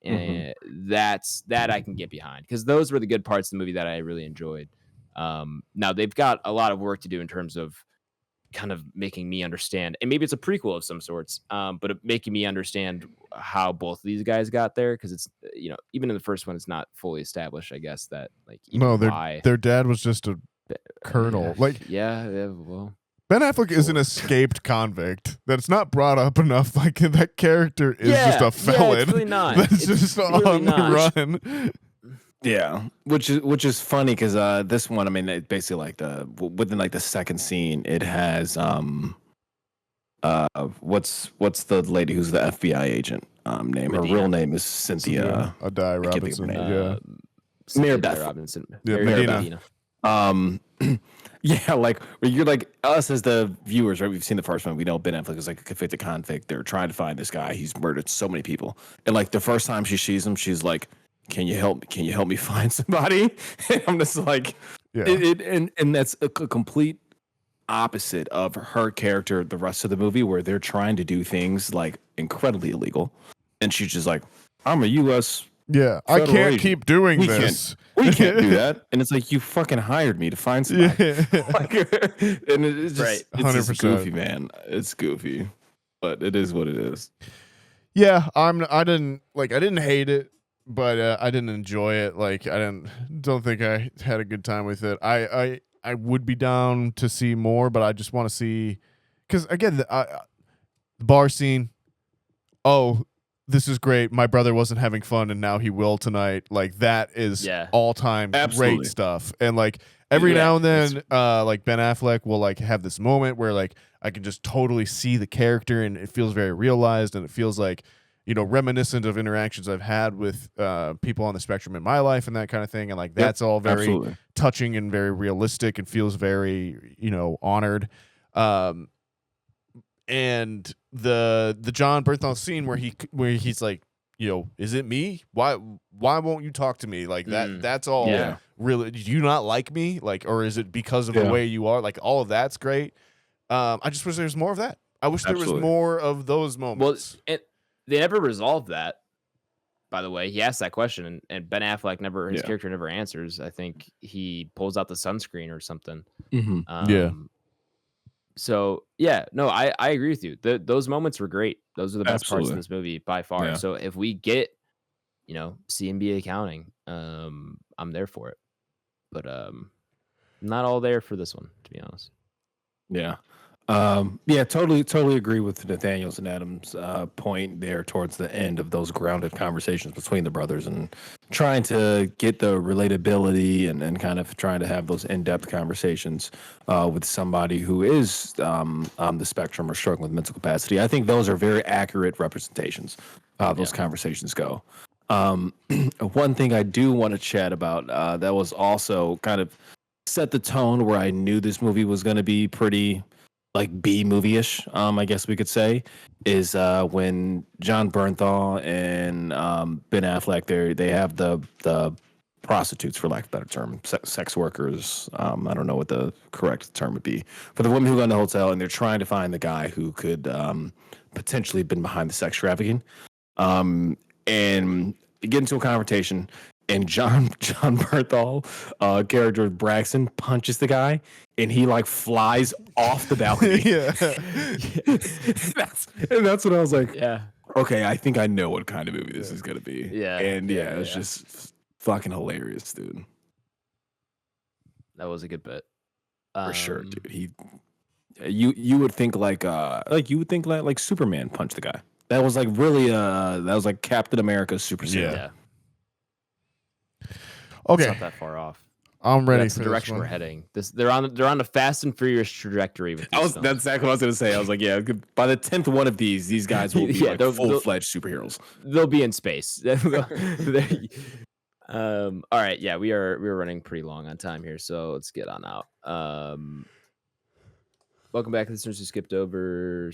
and that I can get behind, because those were the good parts of the movie that I really enjoyed. Now they've got a lot of work to do in terms of kind of making me understand, and maybe it's a prequel of some sorts, but making me understand how both of these guys got there, because it's, even in the first one, it's not fully established, I guess, that like their dad was just a colonel. Like, well, Ben Affleck is an escaped convict. That's not brought up enough. Like, that character is just a felon. It's really not. That's just really on not. the run. Yeah, which is funny because this one, I mean, it basically like within like the second scene, it has what's the lady who's the FBI agent name? Medina. Her real name is Cynthia Adai I can't think of her Robinson. name. Mayor Beth Robinson. Yeah, Medina. Yeah, like you're like us as the viewers, right? We've seen the first one. We know Ben Affleck is like a convicted convict. They're trying to find this guy. He's murdered so many people, and like the first time she sees him, she's like, Can you help me find somebody? And I'm just like, and that's a complete opposite of her character the rest of the movie, where they're trying to do things like incredibly illegal, and she's just like, I'm a U.S. I can't agent. keep doing this. We can't do that. And it's like, you fucking hired me to find somebody. Like, and it's just, it's just goofy, man. It's goofy, but it is what it is. Yeah, I didn't hate it, but I didn't enjoy it. Like, don't think I had a good time with it. I would be down to see more, but I just want to see, because again, the bar scene. Oh, this is great. My brother wasn't having fun, and now he will tonight. Like, that is all time great stuff. And like every now and then, like Ben Affleck will like have this moment where like I can just totally see the character, and it feels very realized, and it feels like, reminiscent of interactions I've had with people on the spectrum in my life and that kind of thing. And like, that's all very touching and very realistic and feels very, honored. And the John Bernthal scene where he's like, is it me? Why won't you talk to me? Like that's all really, do you not like me? Like, or is it because of the way you are? Like, all of that's great. I just wish there's more of that. I wish there was more of those moments. Well, they never resolved that, by the way. He asked that question, and Ben Affleck his character never answers. I think he pulls out the sunscreen or something. So I agree with you. Those moments were great. Those are the best parts of this movie by far. Yeah. So if we get, C&B accounting, I'm there for it. But not all there for this one, to be honest. Yeah. Totally agree with Nathaniel's and Adam's point there towards the end of those grounded conversations between the brothers and trying to get the relatability and kind of trying to have those in-depth conversations with somebody who is on the spectrum or struggling with mental capacity. I think those are very accurate representations of how those conversations go. One thing I do want to chat about that was also kind of set the tone where I knew this movie was going to be pretty like B movie-ish, I guess we could say, is when John Bernthal and Ben Affleck, they have the prostitutes, for lack of a better term, sex workers. I don't know what the correct term would be, but the women who go in the hotel and they're trying to find the guy who could potentially have been behind the sex trafficking, and get into a confrontation. And John Bernthal, character Braxton, punches the guy, and he like flies off the balcony. That's what I was like. Yeah. Okay, I think I know what kind of movie this is gonna be. Yeah. And it was just fucking hilarious, dude. That was a good bit. For sure, dude. you would think like Superman punched the guy. That was like really that was like Captain America's super suit. Yeah. Yeah. It's Okay, not that far off. I'm ready That's for the this direction one. we're heading. They're on the Fast and Furious trajectory with these films. That's exactly what I was gonna say. I was like, yeah, by the 10th one of these guys will be Yeah, like full-fledged superheroes. They'll be in space. All right, yeah, we're running pretty long on time here, so let's get on out. Welcome back, listeners who skipped over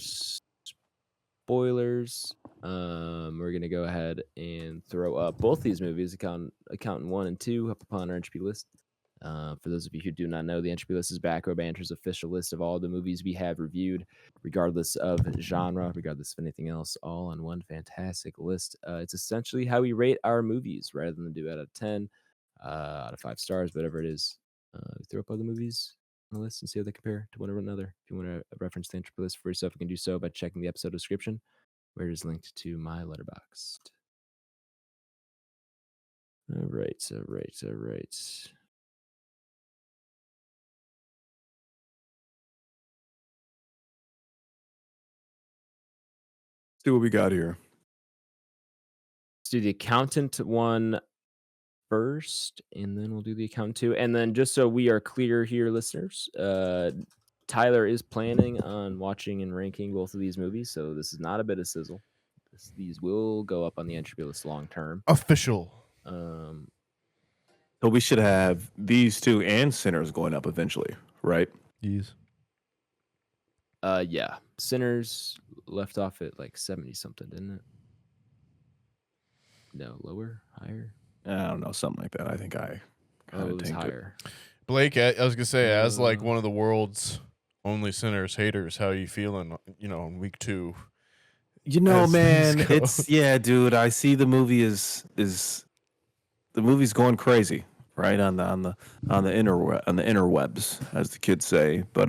spoilers. We're gonna go ahead and throw up both these movies, Accountant 1 and 2, up upon our Entropy list. For those of you who do not know, the Entropy list is Back Row Banter's official list of all the movies we have reviewed, regardless of genre, regardless of anything else, all on one fantastic list. It's essentially how we rate our movies, rather than do out of 10, out of 5 stars, whatever it is. We throw up other movies on the list and see how they compare to one another. If you want to reference the Entropy list for yourself, you can do so by checking the episode description, where it is linked to my Letterboxd. All right. See what we got here. Let's do the Accountant 1 first, and then we'll do the Accountant 2. And then, just so we are clear here, listeners, Tyler is planning on watching and ranking both of these movies, so this is not a bit of sizzle. These will go up on the Entropy list long term. Official. So we should have these two and Sinners going up eventually, right? Yes. Yeah, Sinners left off at like 70 something, didn't it? No, lower, higher. I don't know, something like that. I think I kind it of was higher. Blake, I was gonna say, as like one of the world's only Sinners haters, how you feeling? In week 2. Man, it's dude. I see the movie is the movie's going crazy, right on the interwebs, as the kids say. But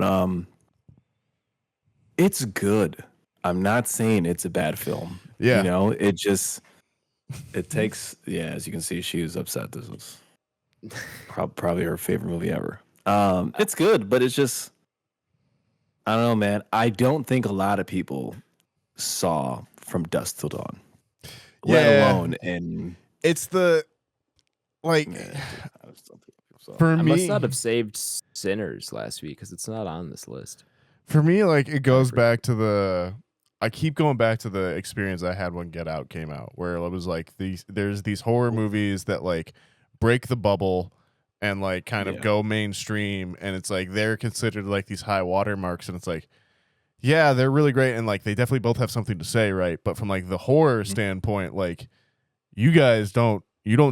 it's good. I'm not saying it's a bad film. Yeah. It takes. Yeah, as you can see, she was upset. This was probably her favorite movie ever. It's good, but it's just, I don't know, man. I don't think a lot of people saw From Dusk Till Dawn, let alone in. It's the like I just don't think people saw it. for I me. must not have saved Sinners last week because it's not on this list. For me, like it goes back to I keep going back to the experience I had when Get Out came out, where it was like there's these horror movies that like break the bubble and like kind of go mainstream, and it's like they're considered like these high watermarks, and it's like, yeah, they're really great, and like they definitely both have something to say, right? But from like the horror standpoint, like you guys don't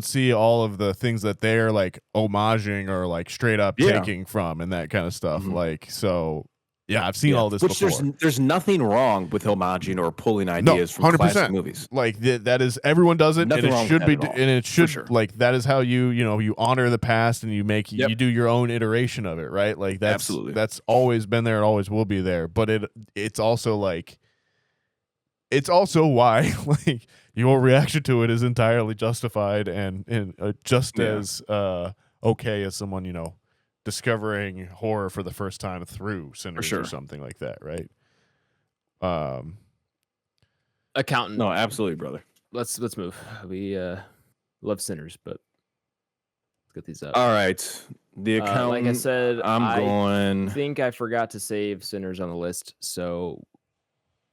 see all of the things that they're like homaging or like straight up taking from and that kind of stuff. Like, so yeah, I've seen all this before. There's nothing wrong with homaging or pulling ideas from 100%. classic movies. Like that is, everyone does it, Nothing and wrong it should with be, that at all. and it should sure. like that is how you honor the past, and you make you do your own iteration of it, right? Like that's Absolutely. that's always been there, it always will be there. But it's also like, it's also why like your reaction to it is entirely justified and just as okay as someone discovering horror for the first time through Sinners or something like that, right? Accountant. No, absolutely, brother. Let's move. We love Sinners, but let's get these up. All right, the Accountant. Like I said, I I think I forgot to save Sinners on the list, so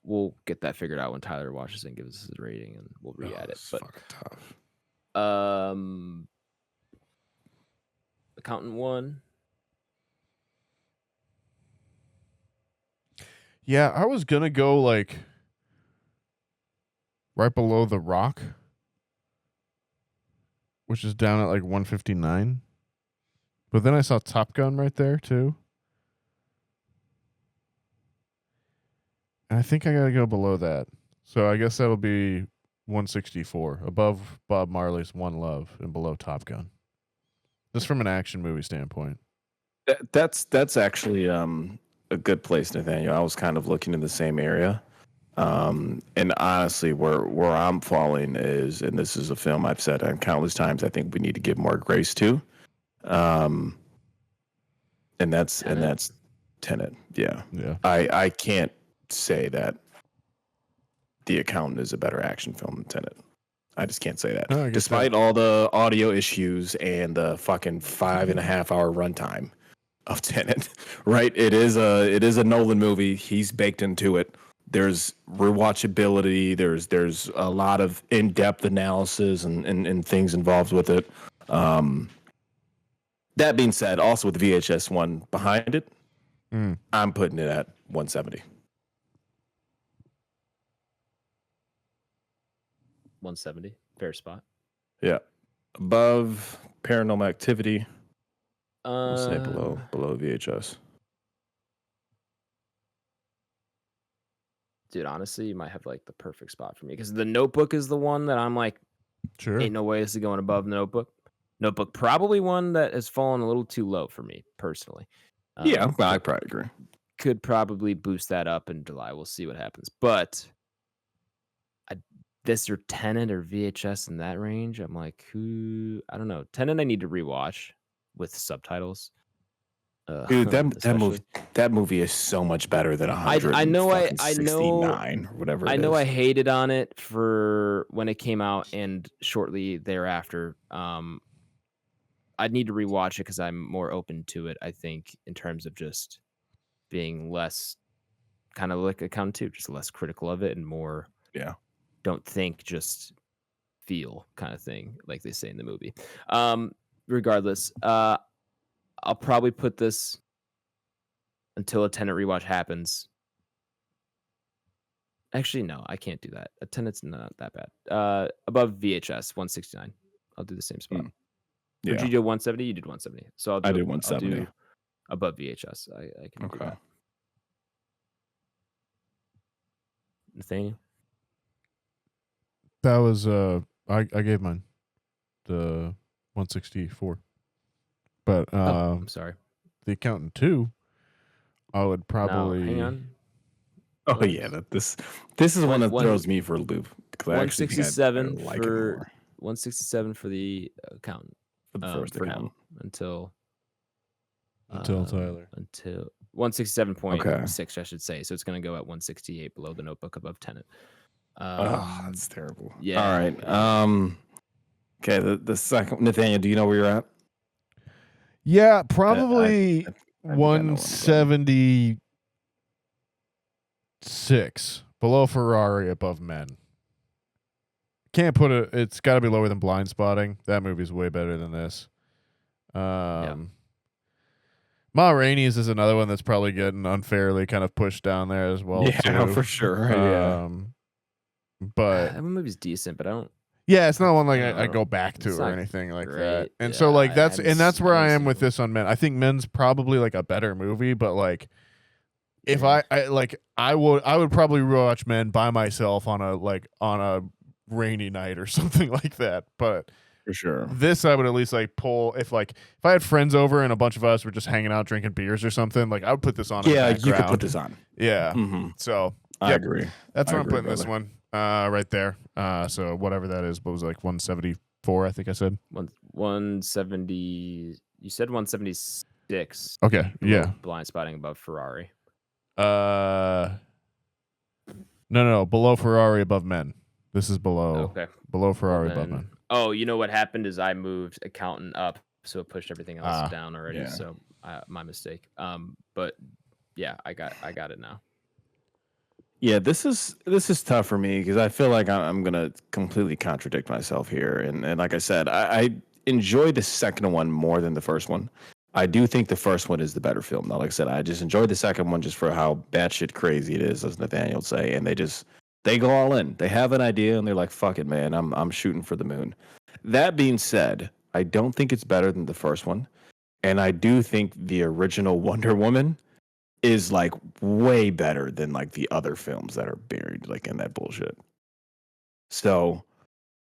we'll get that figured out when Tyler watches it and gives us his rating, and we'll re-add it. But fucking tough. Accountant 1. Yeah, I was gonna go like right below The Rock, which is down at like 159. But then I saw Top Gun right there too. And I think I gotta go below that. So I guess that'll be 164, above Bob Marley's One Love and below Top Gun. Just from an action movie standpoint. That's actually a good place, Nathaniel. I was kind of looking in the same area. And honestly, where I'm falling is, and this is a film I've said on countless times, I think we need to give more grace to. And that's Tenet. Yeah. Yeah. I can't say that The Accountant is a better action film than Tenet. I just can't say that. No, I get Despite that. all the audio issues and the fucking 5.5-hour runtime of Tenet, right? It is a Nolan movie. He's baked into it. There's rewatchability. There's a lot of in-depth analysis and things involved with it. That being said, also with VHS 1 behind it, I'm putting it at 170. 170, fair spot. Yeah. Above Paranormal Activity. We'll say below VHS. Dude, honestly, you might have like the perfect spot for me because The Notebook is the one that I'm like, Sure. ain't no way this is going above The Notebook. Notebook probably one that has fallen a little too low for me personally. Yeah, I probably agree. Could probably boost that up in July. We'll see what happens. But this or Tenet or VHS in that range, I'm like, I don't know. Tenet I need to rewatch with subtitles. Dude, that movie is so much better than 100. I know 69 or whatever. I know I hated on it for when it came out and shortly thereafter. I'd need to rewatch it because I'm more open to it. I think in terms of just being less kind of like Accountant 2, just less critical of it and more. Yeah. Don't think, just feel kind of thing, like they say in the movie. Regardless, I'll probably put this until a Tenet rewatch happens. Actually, no, I can't do that. A Tenet's not that bad. Above VHS, 169. I'll do the same spot. Yeah. Did you do 170? You did 170. So I did 170. I'll do above VHS. I can do that. Nathaniel? That was I gave mine the 164. But I'm sorry. The Accountant 2, I would probably No, hang on. Oh yeah, this is one that throws me for a loop. 167 I like for it more. 167 for The Accountant. For the first for Accountant. now until Tyler. until 167.6 I should say. So it's going to go at 168 below The Notebook, above Tenet. That's terrible. Yeah. All right. Okay. The second, Nathaniel, do you know where you're at? Yeah, probably I think I know where I'm going. 176 below Ferrari, above Men. Can't put it. It's got to be lower than Blind Spotting. That movie's way better than this. Ma Rainey's is another one that's probably getting unfairly kind of pushed down there as well. Yeah, too. for sure. But that movie's decent, but I don't. yeah, it's not one like No, I go back to it's or not anything like great. that. And Yeah, so like that's where I am seen with it. this on Men. I think Men's probably like a better movie, but like if I would probably rewatch Men by myself on a rainy night or something like that. But For sure. this I would at least like pull if I had friends over and a bunch of us were just hanging out drinking beers or something, like I would put this on. Yeah, in the you could put background. this on. Yeah. Mm-hmm. So I agree. that's I where I'm agree, putting this brother. one. Right there. So whatever that is, what was it, like 174, I think I said. 170. You said 176. Okay, yeah. Blind Spotting above Ferrari. No, below Ferrari, above Men. This is below. Okay. Below Ferrari, Well, above then- Men. Oh, you know what happened is I moved Accountant up, so it pushed everything else down already. yeah. So my mistake. But yeah, I got it now. Yeah, this is tough for me because I feel like I'm gonna completely contradict myself here. And like I said, I enjoyed the second one more than the first one. I do think the first one is the better film. Though, like I said, I just enjoyed the second one just for how batshit crazy it is, as Nathaniel would say, and they go all in. They have an idea and they're like, "Fuck it, man! I'm shooting for the moon." That being said, I don't think it's better than the first one, and I do think the original Wonder Woman is like way better than like the other films that are buried like in that bullshit. So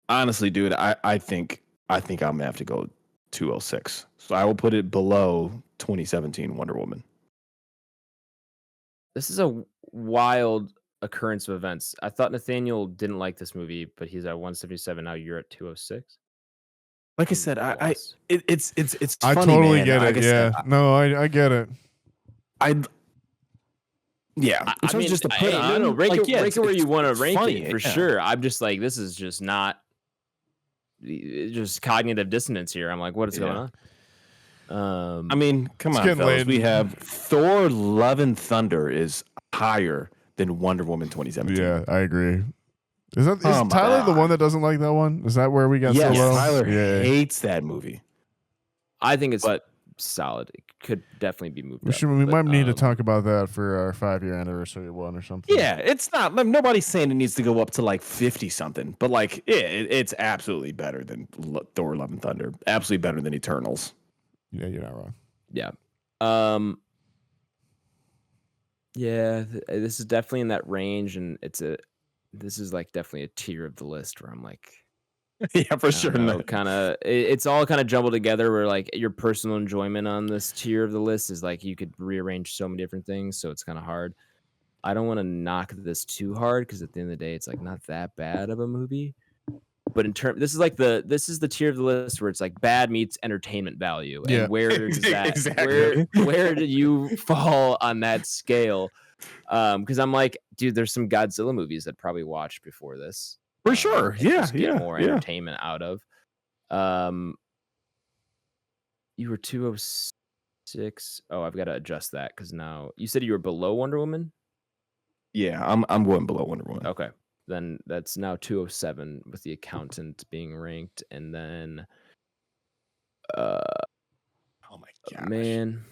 honestly, dude, I think I'm gonna have to go 206. So I will put it below 2017 Wonder Woman. This is a wild occurrence of events. I thought Nathaniel didn't like this movie, but he's at 177. Now you're at 206. Like I said, it's I funny, totally man. get Like it. I said, Yeah. No, I get it. Yeah, I mean, just to put on. no, rank like, it where you want to rank funny, it for sure. I'm just like, this is just not just cognitive dissonance here. I'm like, what is going on? I mean, come It's on, getting fellas. late. We have Thor: Love and Thunder is higher than Wonder Woman 2017. Yeah, I agree. Is Oh my Tyler the God. one that doesn't like that one? Is that where we got Yes, so low? Tyler Yeah. hates that movie. I think it's But solid. It could definitely be moved. We might need to talk about that for our 5-year anniversary one or something. yeah, it's not. Nobody's saying it needs to go up to like 50 something, but like, it's absolutely better than Thor: Love and Thunder. Absolutely better than Eternals. Yeah, you're not wrong. Yeah. Yeah, this is definitely in that range, and this is like definitely a tier of the list where I'm like, Yeah, for sure. Kind of, it's all kind of jumbled together. Where like your personal enjoyment on this tier of the list is like you could rearrange so many different things, so it's kind of hard. I don't want to knock this too hard because at the end of the day, it's like not that bad of a movie. But this is the tier of the list where it's like bad meets entertainment value. Yeah. And where does that Exactly. where do you fall on that scale? Because I'm like, dude, there's some Godzilla movies that probably watched before this. For sure. And Yeah, just get yeah, more yeah. entertainment out of. You were 206. Oh, I've got to adjust that because now you said you were below Wonder Woman. Yeah, I'm going below Wonder Woman. Okay, then that's now 207 with the accountant being ranked, and then Oh my gosh. man,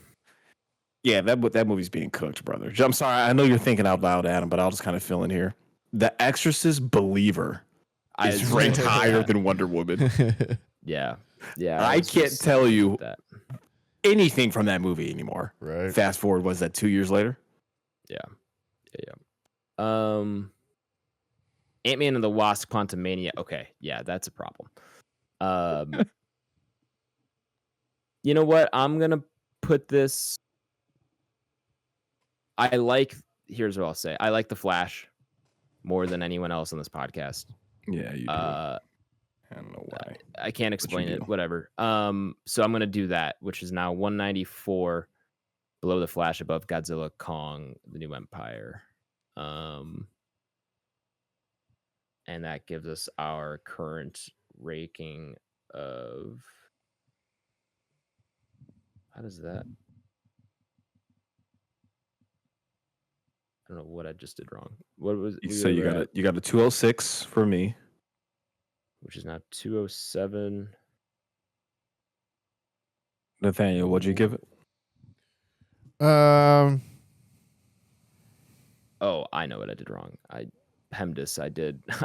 Yeah, that movie's being cooked, brother. I'm sorry, I know you're thinking out loud, Adam, but I'll just kind of fill in here. The Exorcist Believer is ranked higher than Wonder Woman. yeah. I can't tell you that. anything from that movie anymore. Right. Fast forward, was that 2 years later? Yeah. Ant-Man and the Wasp: Quantumania. Okay, yeah, that's a problem. You know what? I'm gonna put this. Here's what I'll say. I like The Flash more than anyone else on this podcast. Yeah, you do. I don't know why. I can't explain it. Whatever. So I'm gonna do that, which is now 194 below The Flash, above Godzilla, Kong, The New Empire. And that gives us our current ranking of. How does that? I don't know what I just did wrong. What was So you got a 206 for me, which is now 207. Nathaniel, what'd you give it? Um, Oh, I know what I did wrong. I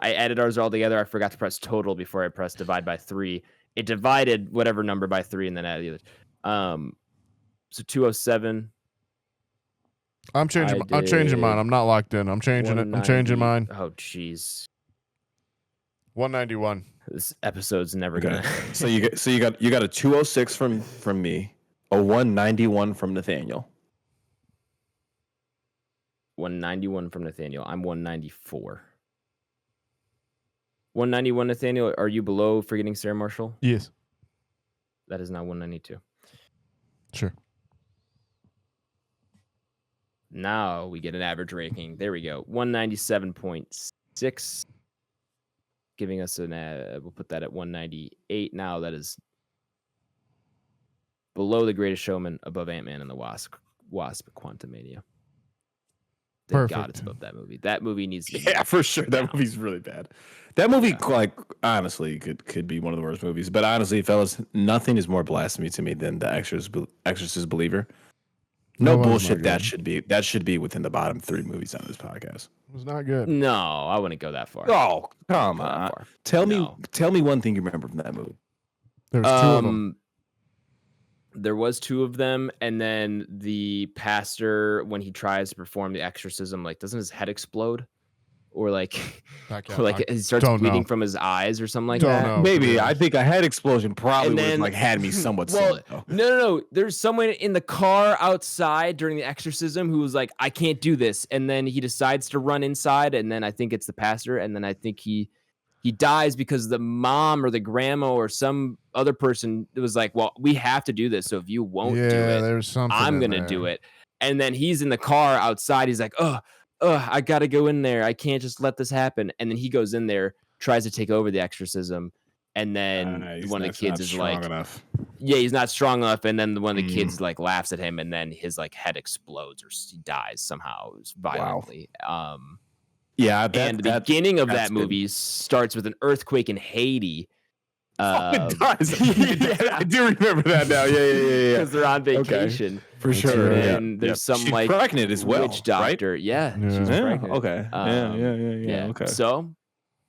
added ours all together. I forgot to press total before I pressed divide by 3. It divided whatever number by 3 and then added the other. So 207. I'm changing mine. I'm not locked in. I'm changing it. I'm changing mine. Oh, jeez. 191. This episode's never gonna. So you got a 206 from me, a 191 from Nathaniel. 191 from Nathaniel. I'm 194. 191, Nathaniel. Are you below Forgetting Sarah Marshall? Yes. That is now 192. Sure. Now we get an average ranking. There we go. 197.6. Giving us we'll put that at 198. Now that is below The Greatest Showman, above Ant-Man and the Wasp Quantumania. Thank God it's above that movie. That movie needs to be for sure. That movie's really bad. That movie, like, honestly, could be one of the worst movies. But honestly, fellas, nothing is more blasphemy to me than The Exorcist Believer. No bullshit. That should be within the bottom 3 movies on this podcast. It was not good. No, I wouldn't go that far. Oh, come on. Tell me one thing you remember from that movie. There was 2 of them. There was 2 of them, and then the pastor, when he tries to perform the exorcism, like, doesn't his head explode? Or like he starts bleeding from his eyes or something like that. Maybe. I think a head explosion probably would have had me somewhat well, no. There's someone in the car outside during the exorcism who was like, I can't do this. And then he decides to run inside, and then I think it's the pastor, and then I think he dies because the mom or the grandma or some other person was like, well, we have to do this. So if you won't do it, there's something I'm going to do it. And then he's in the car outside. He's like, oh, I got to go in there. I can't just let this happen. And then he goes in there, tries to take over the exorcism. And then one of the kids is like, yeah, he's not strong enough. And then one of the kids like laughs at him, and then his like head explodes or he dies somehow violently. Wow. Yeah, and the beginning of that movie starts with an earthquake in Haiti. It does. Yeah, I do remember that now. Yeah. Because they're on vacation. Okay. For sure. And there's some she's like pregnant as well, witch doctor. right? Yeah, she's pregnant. Okay. Yeah. Okay. So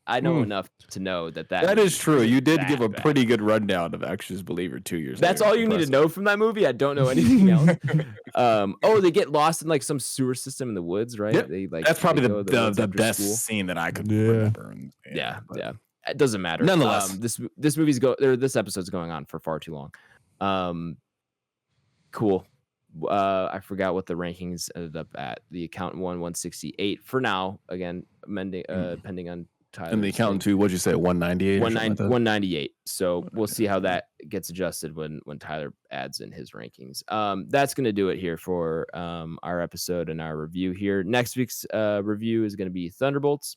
I know enough to know that is true. You did give a pretty good rundown of Exorcist Believer 2 years. That's all you need to know from that movie. I don't know anything else. They get lost in like some sewer system in the woods, right? Yep. They, like, that's probably the best school. scene that I could remember. Yeah. It doesn't matter. Nonetheless, this episode's going on for far too long. Cool. I forgot what the rankings ended up at. The accountant won 168 for now. Again, pending on Tyler. And the accountant too. What'd you say? 198. 198. So we'll see how that gets adjusted when Tyler adds in his rankings. That's gonna do it here for our episode and our review here. Next week's review is gonna be Thunderbolts.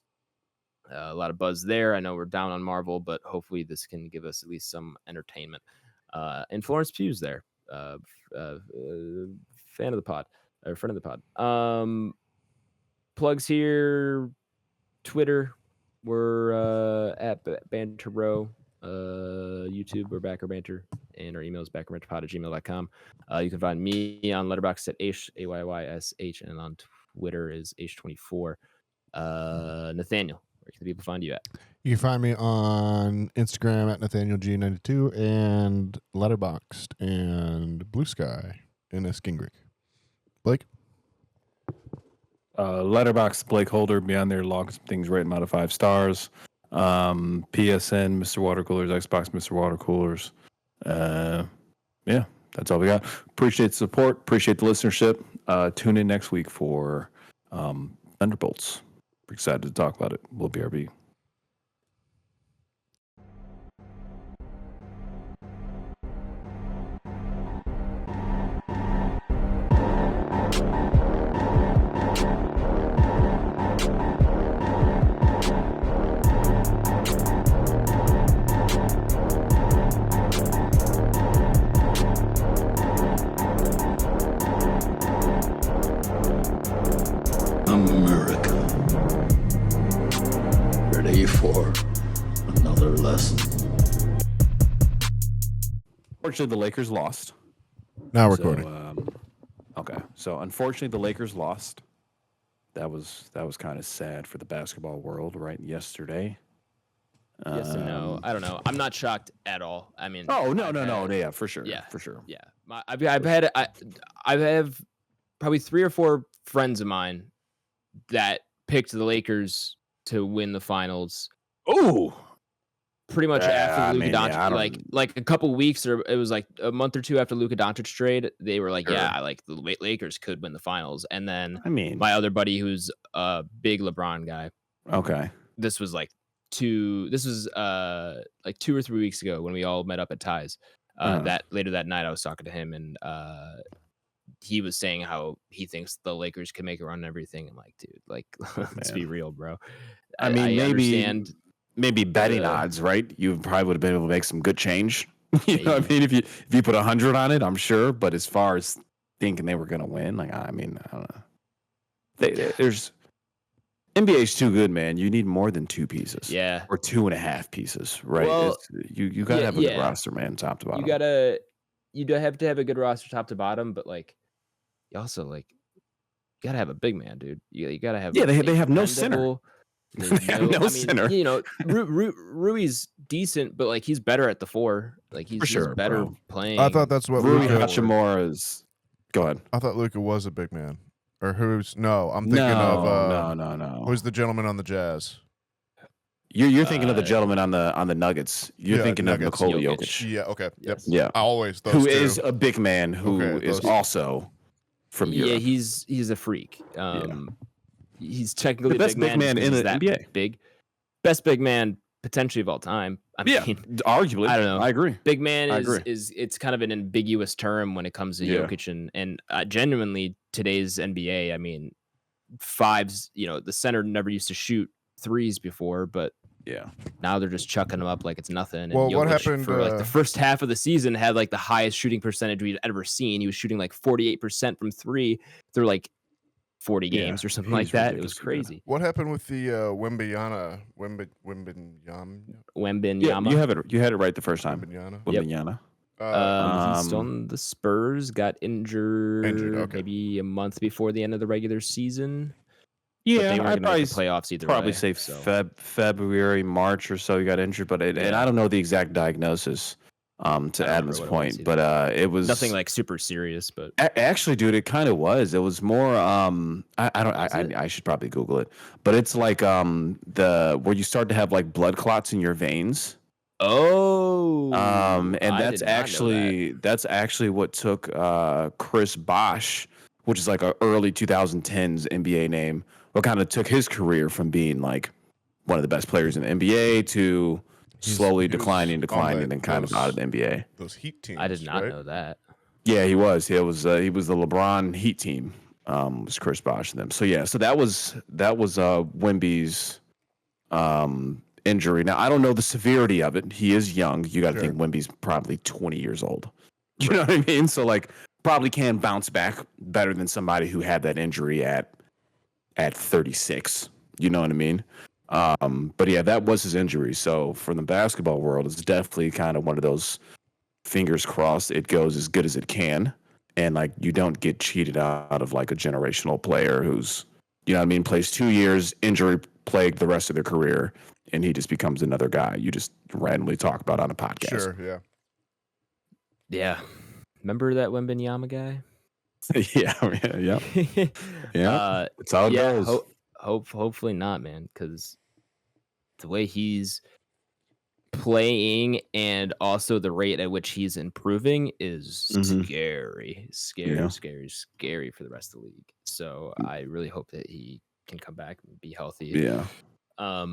A lot of buzz there. I know we're down on Marvel, but hopefully this can give us at least some entertainment. And Florence Pugh's there, fan of the pod, or friend of the pod. Plugs here, Twitter, we're at Banter Row, YouTube, we're Back Row Banter, and our email is backrowbanterpod@gmail.com. You can find me on Letterboxd at AYYSH, and on Twitter is H24. Nathaniel, where can the people find you at? You can find me on Instagram at NathanielG92 and Letterboxd and Blue Sky in Gingrich. Blake? Letterboxd, BlakeHolder, be on there, log some things, rate them out of 5 stars. PSN, Mr. Water Coolers, Xbox, Mr. Water Coolers. Yeah, that's all we got. Appreciate the support, appreciate the listenership. Tune in next week for Thunderbolts. We're excited to talk about it. We'll BRB. America. Ready for another lesson. Unfortunately, the Lakers lost. Now recording. Okay, so unfortunately, the Lakers lost. That was kind of sad for the basketball world, right? Yesterday. Yes and no. I don't know. I'm not shocked at all. I mean, no. Yeah, for sure. Yeah, for sure. Yeah, I have probably 3 or 4 friends of mine that picked the Lakers to win the finals. Oh, pretty much after the Luka Doncic, like a couple weeks, or it was like a month or 2 after Luka Doncic trade, they were like, Sure. yeah, like the Lakers could win the finals. And then I mean, my other buddy, who's a big LeBron guy, okay, this was like 2 or 3 weeks ago when we all met up at Ty's. That later that night, I was talking to him, and he was saying how he thinks the Lakers can make a run and everything. I'm like, dude, like, let's be real, bro. I mean, maybe betting odds, right? You probably would have been able to make some good change. You know what I mean? If you put 100 on it, I'm sure. But as far as thinking they were going to win, like, I mean, I don't know. There's NBA's too good, man. You need more than 2 pieces. Yeah. Or 2.5 pieces, right? Well, you got to have a good roster, man, top to bottom. You do have to have a good roster top to bottom, but like, you also like, you got to have a big man, dude. You got to have. Yeah, they have no center. Center. You know, Rui's decent, but like he's better at the 4. Like he's better playing. I thought that's what Rui Luka. Hachimura's. Go ahead. I thought Luka was a big man. Or who's no? I'm thinking of no. Who's the gentleman on the Jazz? You're thinking of the gentleman on the Nuggets. You're thinking Nuggets. of Nikola Jokic. Yeah. Okay. Yes. Yep. Yeah. Always those Who two. is a big man who is also from Europe. Yeah, he's a freak. He's technically the best big man in the that NBA. big. Best big man potentially of all time. I Yeah, mean, arguably. I don't know. I agree. big man I is agree. is it's kind of an ambiguous term when it comes to Yeah. Jokic and genuinely today's NBA. I mean, fives. The center never used to shoot threes before, but Yeah. now they're just chucking them up like it's nothing. And Well, what Jokic, happened, for like the first half of the season had like the highest shooting percentage we'd ever seen. He was shooting like 48% from three through like 40 Yeah, games or something he's like that. It was ridiculously good. crazy. What happened with the Wembenyama? Wembanyama. Yeah, you had it right the first time. Wembenyama. Yep. Wembanyama. He's still on the Spurs. Got injured, okay. maybe a month before the end of the regular season. But Yeah, they weren't I'd going to make the playoffs either probably way, say so. February, March or so he got injured, but and Yeah. I don't know the exact diagnosis to I don't Adam's remember what it was point, but it was nothing like super serious. But actually, dude, it kind of was. It was more Was it? I should probably Google it, but it's like the where you start to have like blood clots in your veins. oh, And I that's did not know that. actually what took Chris Bosh, which is like a early 2010s NBA name, what kind of took his career from being like one of the best players in the NBA to slowly he was declining, on and then kind of out of the NBA. Those Heat teams. I did not right? know that. Yeah, he was. He was the LeBron Heat team. Was Chris Bosh and them. So yeah, so that was Wemby's injury. Now I don't know the severity of it. He is young. You got to think Wemby's probably 20 years old. You know what I mean? So like probably can bounce back better than somebody who had that injury at 36. You know what I mean? But yeah, that was his injury. So from the basketball world, it's definitely kind of one of those fingers crossed it goes as good as it can. And like you don't get cheated out of like a generational player who's, you know what I mean, plays 2 years, injury plagued the rest of their career, and he just becomes another guy you just randomly talk about on a podcast. Sure, yeah. Yeah, remember that Wembanyama guy? Yeah. It's how it goes. Hopefully not, man, because the way he's playing and also the rate at which he's improving is scary for the rest of the league. So I really hope that he can come back and be healthy. Yeah.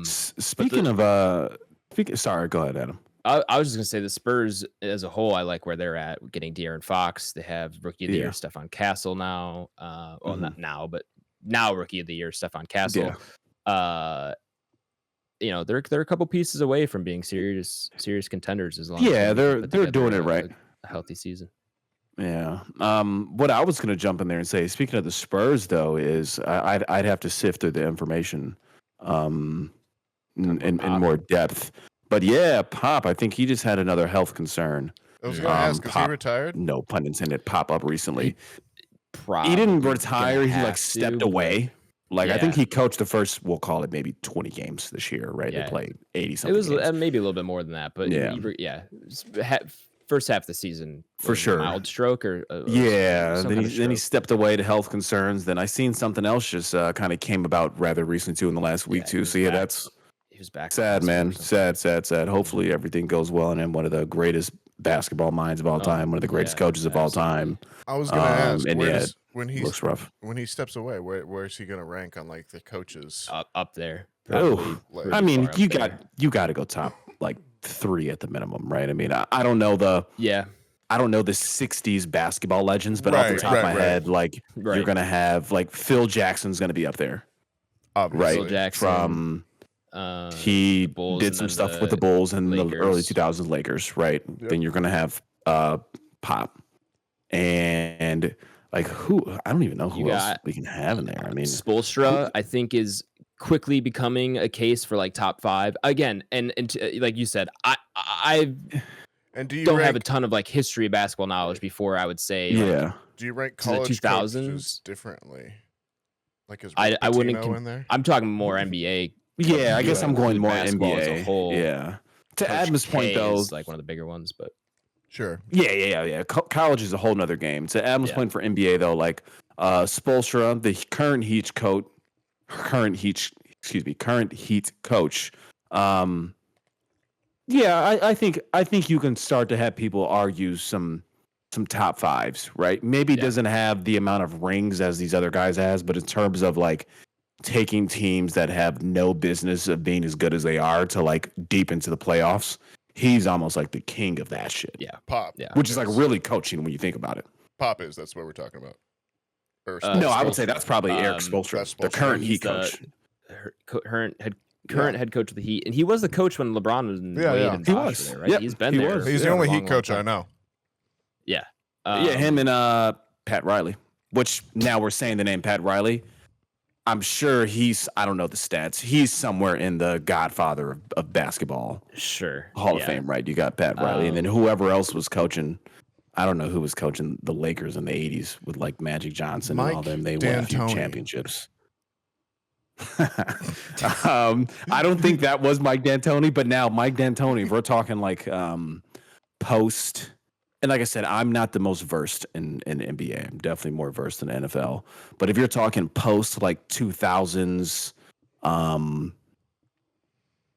Speaking of sorry, go ahead, Adam. I was just gonna say the Spurs as a whole, I like where they're at. Getting De'Aaron Fox, they have Rookie of the Year Stephon Castle now. Well, not now, but now Rookie of the Year Stephon Castle. Yeah. They're a couple pieces away from being serious contenders as long. Yeah, as they're doing it right. A healthy season. Yeah. What I was gonna jump in there and say, speaking of the Spurs, though, is I'd have to sift through the information in more depth. But yeah, Pop, I think he just had another health concern. I was going to ask, is he retired? No pun intended. Pop up recently. He didn't retire. He like stepped away. Like I think he coached the first, we'll call it maybe 20 games this year, right? Yeah. They played 80 something. It was games. maybe a little bit more than that, but first half of the season for sure. A mild stroke or then he stepped away to health concerns. Then I seen something else just kind of came about rather recently too in the last week too. So that's. He was back. Sad, man. Sad. Hopefully everything goes well and one of the greatest basketball minds of all time, one of the greatest coaches of all time. I was going to ask, and when he looks rough. When he steps away, where is he going to rank on like the coaches? Up there. Oh, I mean, you got to go top like 3 at the minimum, right? I mean, I don't know the 60s basketball legends, but off the top of my head, like you're gonna have like Phil Jackson's gonna be up there, obviously. Phil Jackson he did some stuff with the Bulls in the early 2000s Lakers, right? Yep. Then you're gonna have Pop and like who I don't even know who else we can have in there. I mean, Spoelstra, I think, is quickly becoming a case for like top 5 again, and like you said, I don't have a ton of like history of basketball knowledge before I would say do you rank college 2000s differently? Like is I wouldn't in there? I'm talking more NBA. Yeah, I guess I'm going more NBA as a whole. Yeah. To Adam's point though, is like one of the bigger ones, but sure. Yeah. College is a whole nother game. To Adam's point for NBA though, like Spoelstra, the current Heat coach. I think you can start to have people argue some top 5s, right? Maybe doesn't have the amount of rings as these other guys has, but in terms of like taking teams that have no business of being as good as they are to like deep into the playoffs. He's almost like the king of that shit. Yeah. Pop. Yeah. Which is like really coaching when you think about it. Pop is. That's what we're talking about. Or No, I would Spoelstra. say that's probably Eric Spoelstra, that's the Spoelstra. current He's Heat coach. current head coach of the Heat, and he was the coach when LeBron was in Yeah, Wade yeah. and He Bosh was. were there, right? Yep, He's been he there. was. He's for the a only long, Heat coach long I time. know. Yeah. Yeah, him and Pat Riley, which now we're saying the name Pat Riley. I'm sure I don't know the stats. He's somewhere in the godfather of basketball Sure. Hall of Fame, right? You got Pat Riley. And then whoever else was coaching, I don't know who was coaching the Lakers in the 80s with like Magic Johnson and all Mike them. They won a few D'Antoni. championships. I don't think that was Mike D'Antoni, but now Mike D'Antoni, if we're talking like post, and like I said, I'm not the most versed in NBA. I'm definitely more versed in NFL. But if you're talking post like 2000s,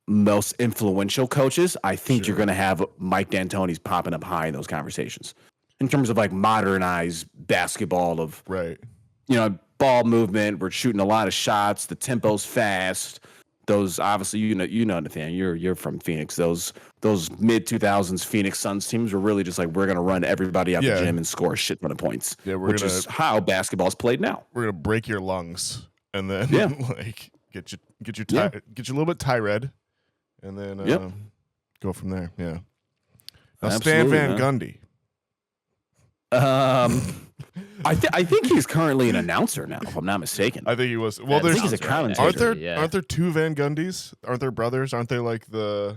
most influential coaches, I think you're going to have Mike D'Antoni's popping up high in those conversations in terms of like modernized basketball of, Right. you know, ball movement. We're shooting a lot of shots. The tempo's fast. Those obviously, you know, Nathaniel, you're from Phoenix. Those mid 2000s Phoenix Suns teams were really just like, we're gonna run everybody out the gym and score a shit ton of points. Yeah, which is how basketball's played now. We're gonna break your lungs and then like get you a little bit tired, and then go from there. Yeah. Now Stan Van Gundy. I think he's currently an announcer now, if I'm not mistaken. I think he was. Well, I there's think he's a commentator. aren't there two Van Gundys? Aren't there brothers? Aren't they like the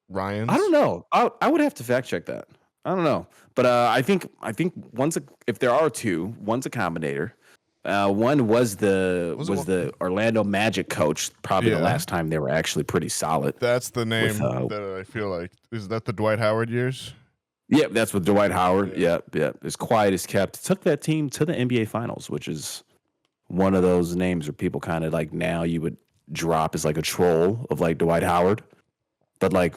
Ryans? I don't know. I would have to fact check that. I don't know, but I think if there are two, one's a commentator. One was the Orlando Magic coach. Probably the last time they were actually pretty solid. That's the name that I feel like. Is that the Dwight Howard years? Yep, that's with Dwight Howard. Yep. As quiet as kept. Took that team to the NBA Finals, which is one of those names where people kind of like now you would drop as like a troll of like Dwight Howard. But like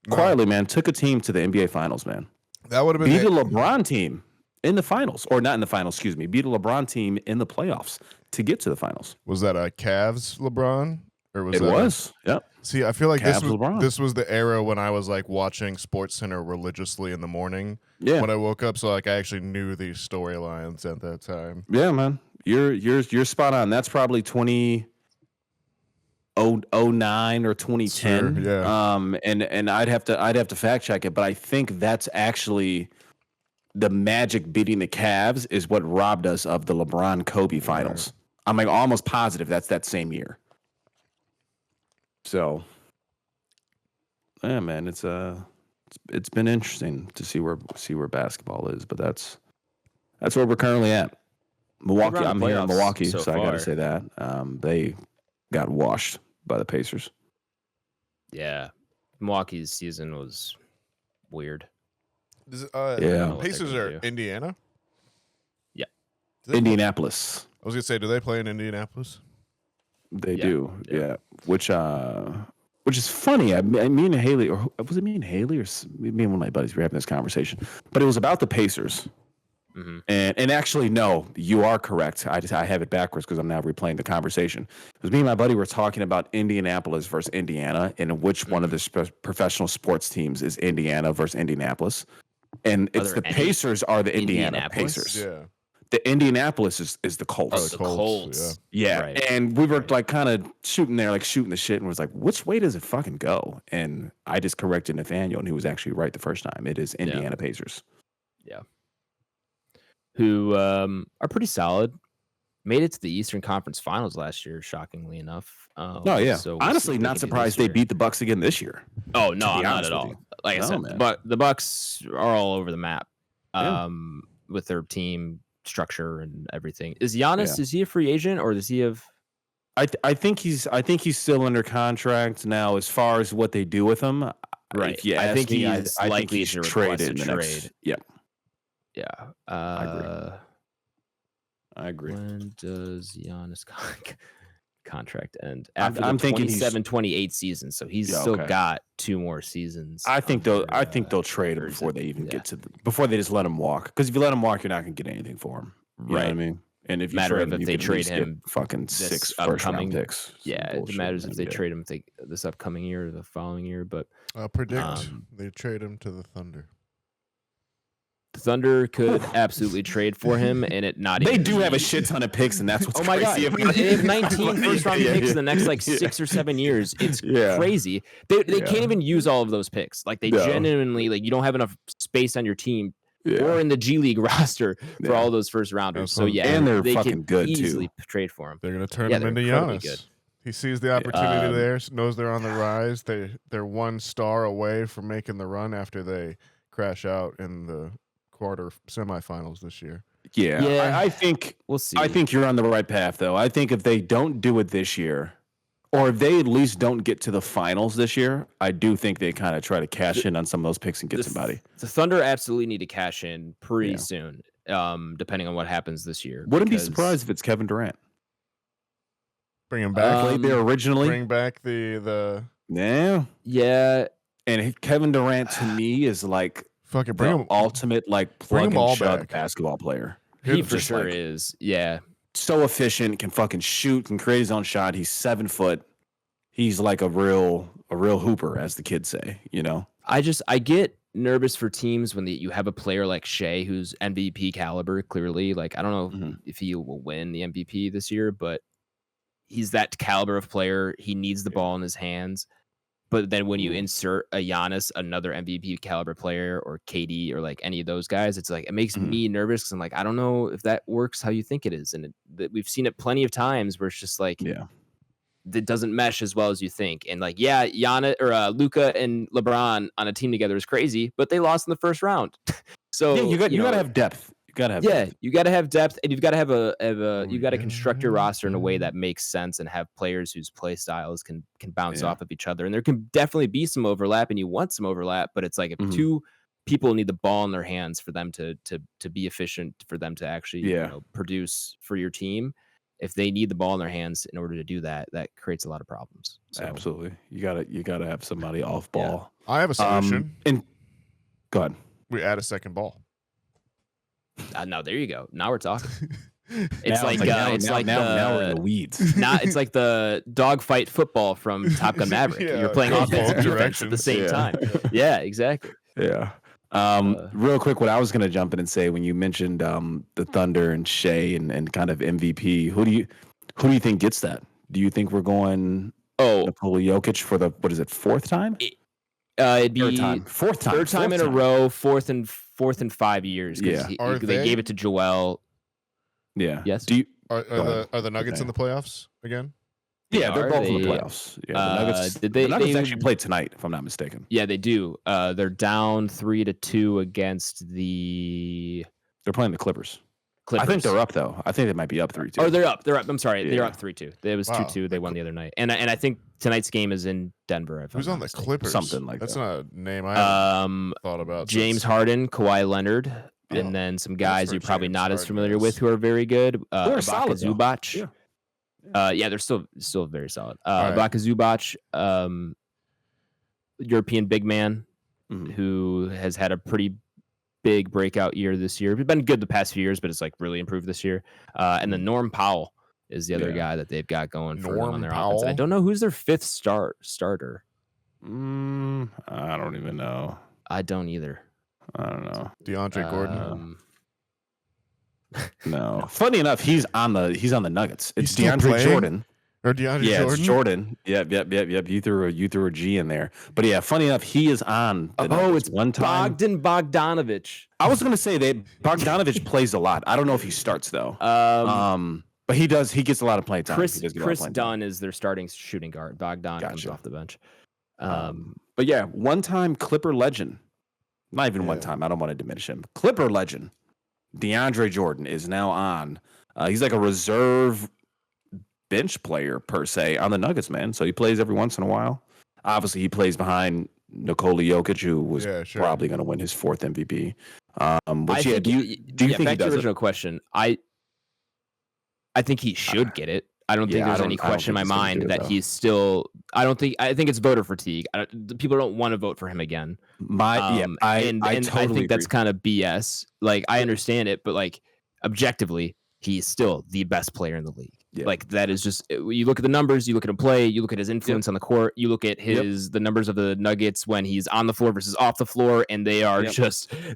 quietly, man, took a team to the NBA Finals, man. That would have been beat a LeBron team in the finals. Or not in the finals, excuse me. Beat a LeBron team in the playoffs to get to the finals. Was that a Cavs LeBron? Or was it was. Yep. See, I feel like Cavs this was the era when I was like watching SportsCenter religiously in the morning. Yeah. When I woke up, so like I actually knew these storylines at that time. Yeah, man. You're spot on. That's probably 2009 or 2010. Sure, yeah. And I'd have to fact check it, but I think that's actually the Magic beating the Cavs is what robbed us of the LeBron Kobe finals. Right. I'm like almost positive that's that same year. So, yeah, man, it's been interesting to see where basketball is, but that's where we're currently at. Milwaukee, I'm here in Milwaukee, so I got to say that they got washed by the Pacers. Yeah, Milwaukee's season was weird. Pacers are Indiana. Yeah, Indianapolis. I was gonna say, do they play in Indianapolis? They do, yeah. Which is funny. Me and Haley, or was it me and Haley, or me and one of my buddies were having this conversation, but it was about the Pacers. Mm-hmm. And actually, no, you are correct. I have it backwards because I'm now replaying the conversation. Because me and my buddy were talking about Indianapolis versus Indiana, and which one of the professional sports teams is Indiana versus Indianapolis, and it's the Pacers are the Indiana Pacers. Yeah. The Indianapolis is the Colts. Oh, the Colts. Yeah. Right. And we were like kind of shooting the shit and was like, which way does it fucking go? And I just corrected Nathaniel, and he was actually right the first time. It is Indiana Pacers. Yeah. Who are pretty solid. Made it to the Eastern Conference Finals last year, shockingly enough. So honestly, not surprised they beat the Bucks again this year. Oh, no, not at all. Like I said, but the Bucks are all over the map with their team structure and everything. Is Giannis? Is he a free agent, or does he have? I think he's still under contract now. As far as what they do with him, right? I think he's likely to traded in the next. Yeah. I agree. When does Giannis contract end? I'm the thinking 27-28 season, so he's still got 2 more seasons. I think they'll trade him before they even get to before they just let him walk. Because if you let him walk, you're not gonna get anything for him. You know what I mean? And if you Matter trade of him, if you they can at trade least get him fucking this 6 upcoming- first-round picks. Some Yeah, it bullshit matters in if they NBA. trade him this upcoming year or the following year. But I'll predict Um, they trade him to the Thunder. the Thunder could absolutely trade for him, and it not They even do have a be- shit ton of picks, and that's what's Oh my god! crazy about They have it. 19 first-round Yeah, picks yeah, in the next like yeah. 6 or 7 years. It's Yeah. crazy. They Yeah. can't even use all of those picks. Like they No. genuinely like you don't have enough space on your team Yeah. or in the G League roster for Yeah. all those first rounders. That's So what- yeah, And they're they fucking can good, too. easily trade for him. They're gonna turn Yeah, him they're into incredibly Giannis. good. He sees the opportunity Um, there, knows they're on the rise. They're 1 star away from making the run after they crash out in the quarter semifinals this year. Yeah. Yeah. I think We'll see. I think you're on the right path, though. I think if they don't do it this year, or if they at least don't get to the finals this year, I do think they kind of try to cash in on some of those picks and get The somebody. The Thunder absolutely need to cash in pretty Yeah. soon, depending on what happens this year. Wouldn't be because- surprised if it's Kevin Durant. Bring him back. Played there originally. bring back the Yeah. Yeah, And Kevin Durant to me is like fucking bring the him. ultimate like bring 'em plug all and chug back. basketball player. he Good- for just sure like- is. Yeah, So efficient, can fucking shoot, can create his own shot. He's 7 foot. He's like a real hooper, as the kids say, you know? I get nervous for teams when you have a player like Shea who's MVP caliber. Clearly, like I don't know Mhm. if he will win the MVP this year, but he's that caliber of player. He needs the ball in his hands. But then when you Mhm. insert a Giannis, another MVP caliber player, or KD, or like any of those guys, it's like it makes Mhm. me nervous because I'm like, I don't know if that works how you think it is, and we've seen it plenty of times where it's just like Yeah. that doesn't mesh as well as you think. And like, yeah, Giannis or Luka and LeBron on a team together is crazy, but they lost in the first round. So Yeah, you got know, to have depth. You got to have yeah, depth. you got to have depth, and you've got to have you got to yeah, construct your roster in a way yeah. that makes sense and have players whose play styles can bounce Yeah. off of each other. And there can definitely be some overlap, and you want some overlap, but it's like if Mhm. two people need the ball in their hands for them to be efficient, for them to actually Yeah. produce for your team. If they need the ball in their hands in order to do that, that creates a lot of problems. So, Absolutely. You gotta have somebody off Yeah. ball. I have a solution. And go ahead. We add a second ball. no, there you go. Now we're talking. It's Now like now it's like now we're in the the weeds. it's like the dogfight football from Top Gun Maverick. Yeah, You're playing both offense and defense at the directions. same Yeah. time. Yeah, exactly. Yeah. Uh, Real quick, what I was gonna jump in and say when you mentioned the Thunder and Shea and kind of MVP, who do you think gets that? Do you think we're going Oh, Nikola Jokic for the what is it, 4th time? it'd be Third time. Fourth time. third time in a row, fourth in 5 years. 'Cause Yeah. Are they they- gave it to Joel. Yeah. Yes. Do you Are Go ahead. the Nuggets Okay. in the playoffs again? Yeah, they're Are both in the they- playoffs. Yeah, the Nuggets, did the Nuggets they- actually played tonight, if I'm not mistaken. Yeah, they do. They're down 3-2 against the They're playing the Clippers. Clippers. I think they're up though. I think they might be up 3-2. Oh, they're up. They're up. I'm sorry. They're Yeah. up 3-2. It was Wow. 2-2. They won the other night. And I think tonight's game is in Denver. If Who's I'm on not the mistaken. Clippers? Something like That's that. not a name I haven't Um, thought about. James since- Harden, Kawhi Leonard, Oh, and then some guys where you're probably James not as Harden familiar is. with who are very good. They're Ibaka solid, though. Zubac. Yeah. Yeah, they're still very solid. right. Ibaka Zubac, European big man Mhm. who has had a pretty big breakout year this year. He's been good the past few years, but it's like really improved this year. And then Norm Powell is the other Yeah. guy that they've got going for them Norm on their offense. And I Powell? don't know who's their fifth starter. I don't even know. I don't either. I don't know. DeAndre Gordon. Um, No. Funny enough, he's on the Nuggets. It's still DeAndre playing? Jordan. Or DeAndre Yeah, Jordan? it's Jordan. Yep. You threw a G in there. But yeah, funny enough, he is on. The Nuggets. oh, it's one time. Bogdan Bogdanovic. I was gonna say that Bogdanovich plays a lot. I don't know if he starts though. But he does. He gets a lot of play time. Chris He does get a lot of Chris playing time. Dunn is their starting shooting guard. Bogdan comes Gotcha. off the bench. But yeah, one-time Clipper legend. Not even one Yeah. time. I don't want to diminish him. Clipper legend. DeAndre Jordan is now on. He's like a reserve bench player per se on the Nuggets, man. So he plays every once in a while. Obviously, he plays behind Nikola Jokic, who was Yeah, sure. probably going to win his 4th MVP. I Which, yeah, think do you think he back to does the it? original question? I think he should get it. I don't think yeah, I there's don't- any I don't question in think my he's gonna mind do it, that though. he's still. I think it's voter fatigue. The people don't want to vote for him again. I and I totally think that's agree. kind of BS. Like I understand it, but like objectively, he's still the best player in the league. Yeah. Like that is just, you look at the numbers, you look at him play, you look at his influence on the court, you look at the numbers of the Nuggets when he's on the floor versus off the floor, and they are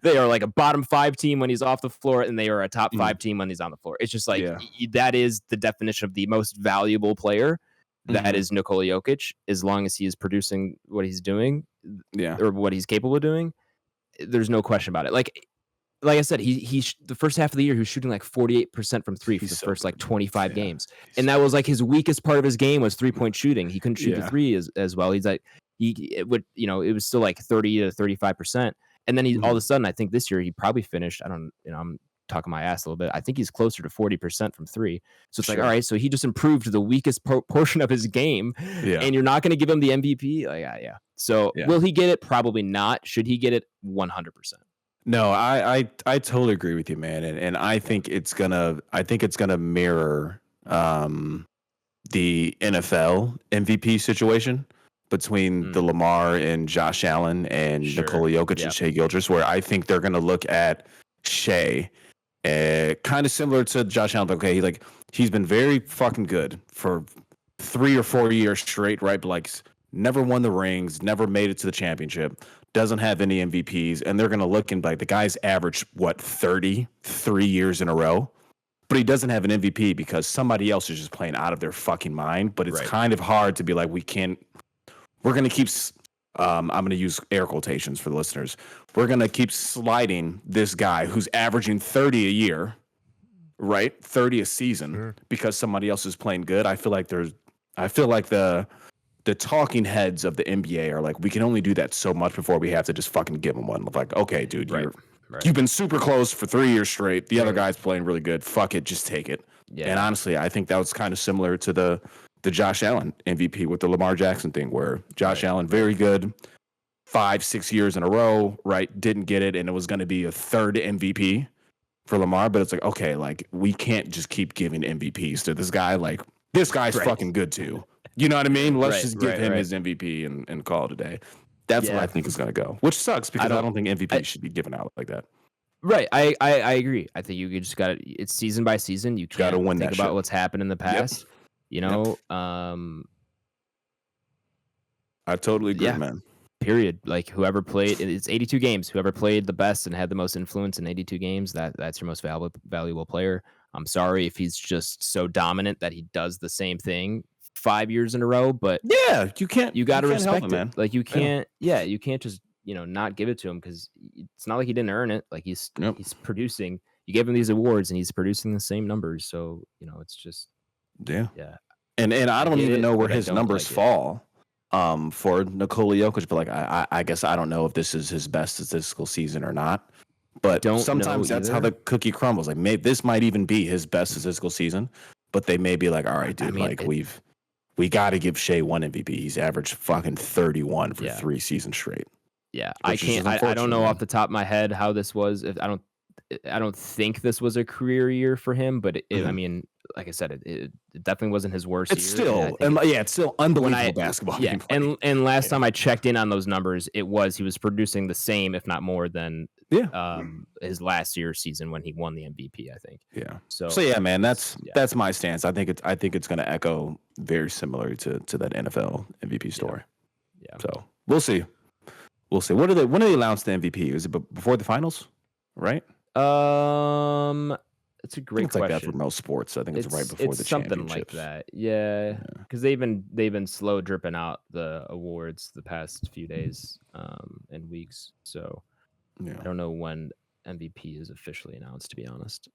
they are like a bottom 5 team when he's off the floor, and they are a top 5 team when he's on the floor. It's just like that is the definition of the most valuable player. That is Nikola Jokic, as long as he is producing what he's doing, or what he's capable of doing. There's no question about it. Like I said, he the first half of the year he was shooting like 48% from 3 for the first like 25 games, and that was like his weakest part of his game was 3-point shooting. He couldn't shoot the 3 as well. He's like it was still like 30 to 35%, and then he all of a sudden, I think this year he probably finished. I'm talking my ass a little bit. I think he's closer to 40% from 3. So it's like, all right, so he just improved the weakest portion of his game, and you're not going to give him the MVP. Like, So will he get it? Probably not. Should he get it? 100%. No, I totally agree with you, man, and I think it's gonna mirror the NFL MVP situation between the Lamar and Josh Allen and Nikola Jokic and Shai Gilgeous, where I think they're gonna look at Shai kind of similar to Josh Allen. Okay, he's been very fucking good for 3 or 4 years straight, right? But like never won the rings, never made it to the championship. Doesn't have any MVPs, and they're going to look and like the guy's averaged 33 years in a row, but he doesn't have an MVP because somebody else is just playing out of their fucking mind. But it's kind of hard to be like, we're going to keep, I'm going to use air quotations for the listeners. We're going to keep sliding this guy who's averaging 30 a year, right? 30 a season because somebody else is playing good. I feel like the talking heads of the NBA are like, we can only do that so much before we have to just fucking give him one. Like, okay, dude, you've been super close for 3 years straight. The other guy's playing really good. Fuck it, just take it. Yeah. And honestly, I think that was kind of similar to the Josh Allen MVP with the Lamar Jackson thing, where Josh Allen, very good, 5-6 years in a row, right? Didn't get it, and it was going to be a third MVP for Lamar. But it's like, okay, like we can't just keep giving MVPs to this guy. Like this guy's fucking good too. You know what I mean? Let's just give him his MVP and call it a day. That's what I think is going to go, which sucks because I don't think MVP should be given out like that. Right. I agree. I think you just got to, it's season by season. You can't think about what's happened in the past. You know, I totally agree, man. Period. Like whoever played, it's 82 games. Whoever played the best and had the most influence in 82 games, that's your most valuable player. I'm sorry if he's just so dominant that he does the same thing 5 years in a row, but you got to respect it, man. Like you can't, you can't just not give it to him because it's not like he didn't earn it. Like he's producing. You gave him these awards and he's producing the same numbers. So it's just And I don't even know where his numbers fall for Nikola Jokic, but like I guess I don't know if this is his best statistical season or not. But sometimes that's how the cookie crumbles. Like maybe this might even be his best statistical season, but they may be like, all right, dude, we got to give Shai one MVP. He's averaged fucking 31 for 3 seasons straight. Yeah, I don't know off the top of my head how this was. If I don't think this was a career year for him, but I mean, like I said, it definitely wasn't his worst year. It's still unbelievable basketball. Yeah, and last time I checked in on those numbers, he was producing the same, if not more than his last year's season when he won the MVP, I think. Yeah. So yeah, man, that's my stance. I think it's going to echo very similar to that NFL MVP story. Yeah. So we'll see. When do they announce the MVP? Is it before the finals? Right? It's a great question. Like that for most sports. I think it's right before the something like that. Yeah, because they've been slow dripping out the awards the past few days and weeks. So I don't know when MVP is officially announced, to be honest.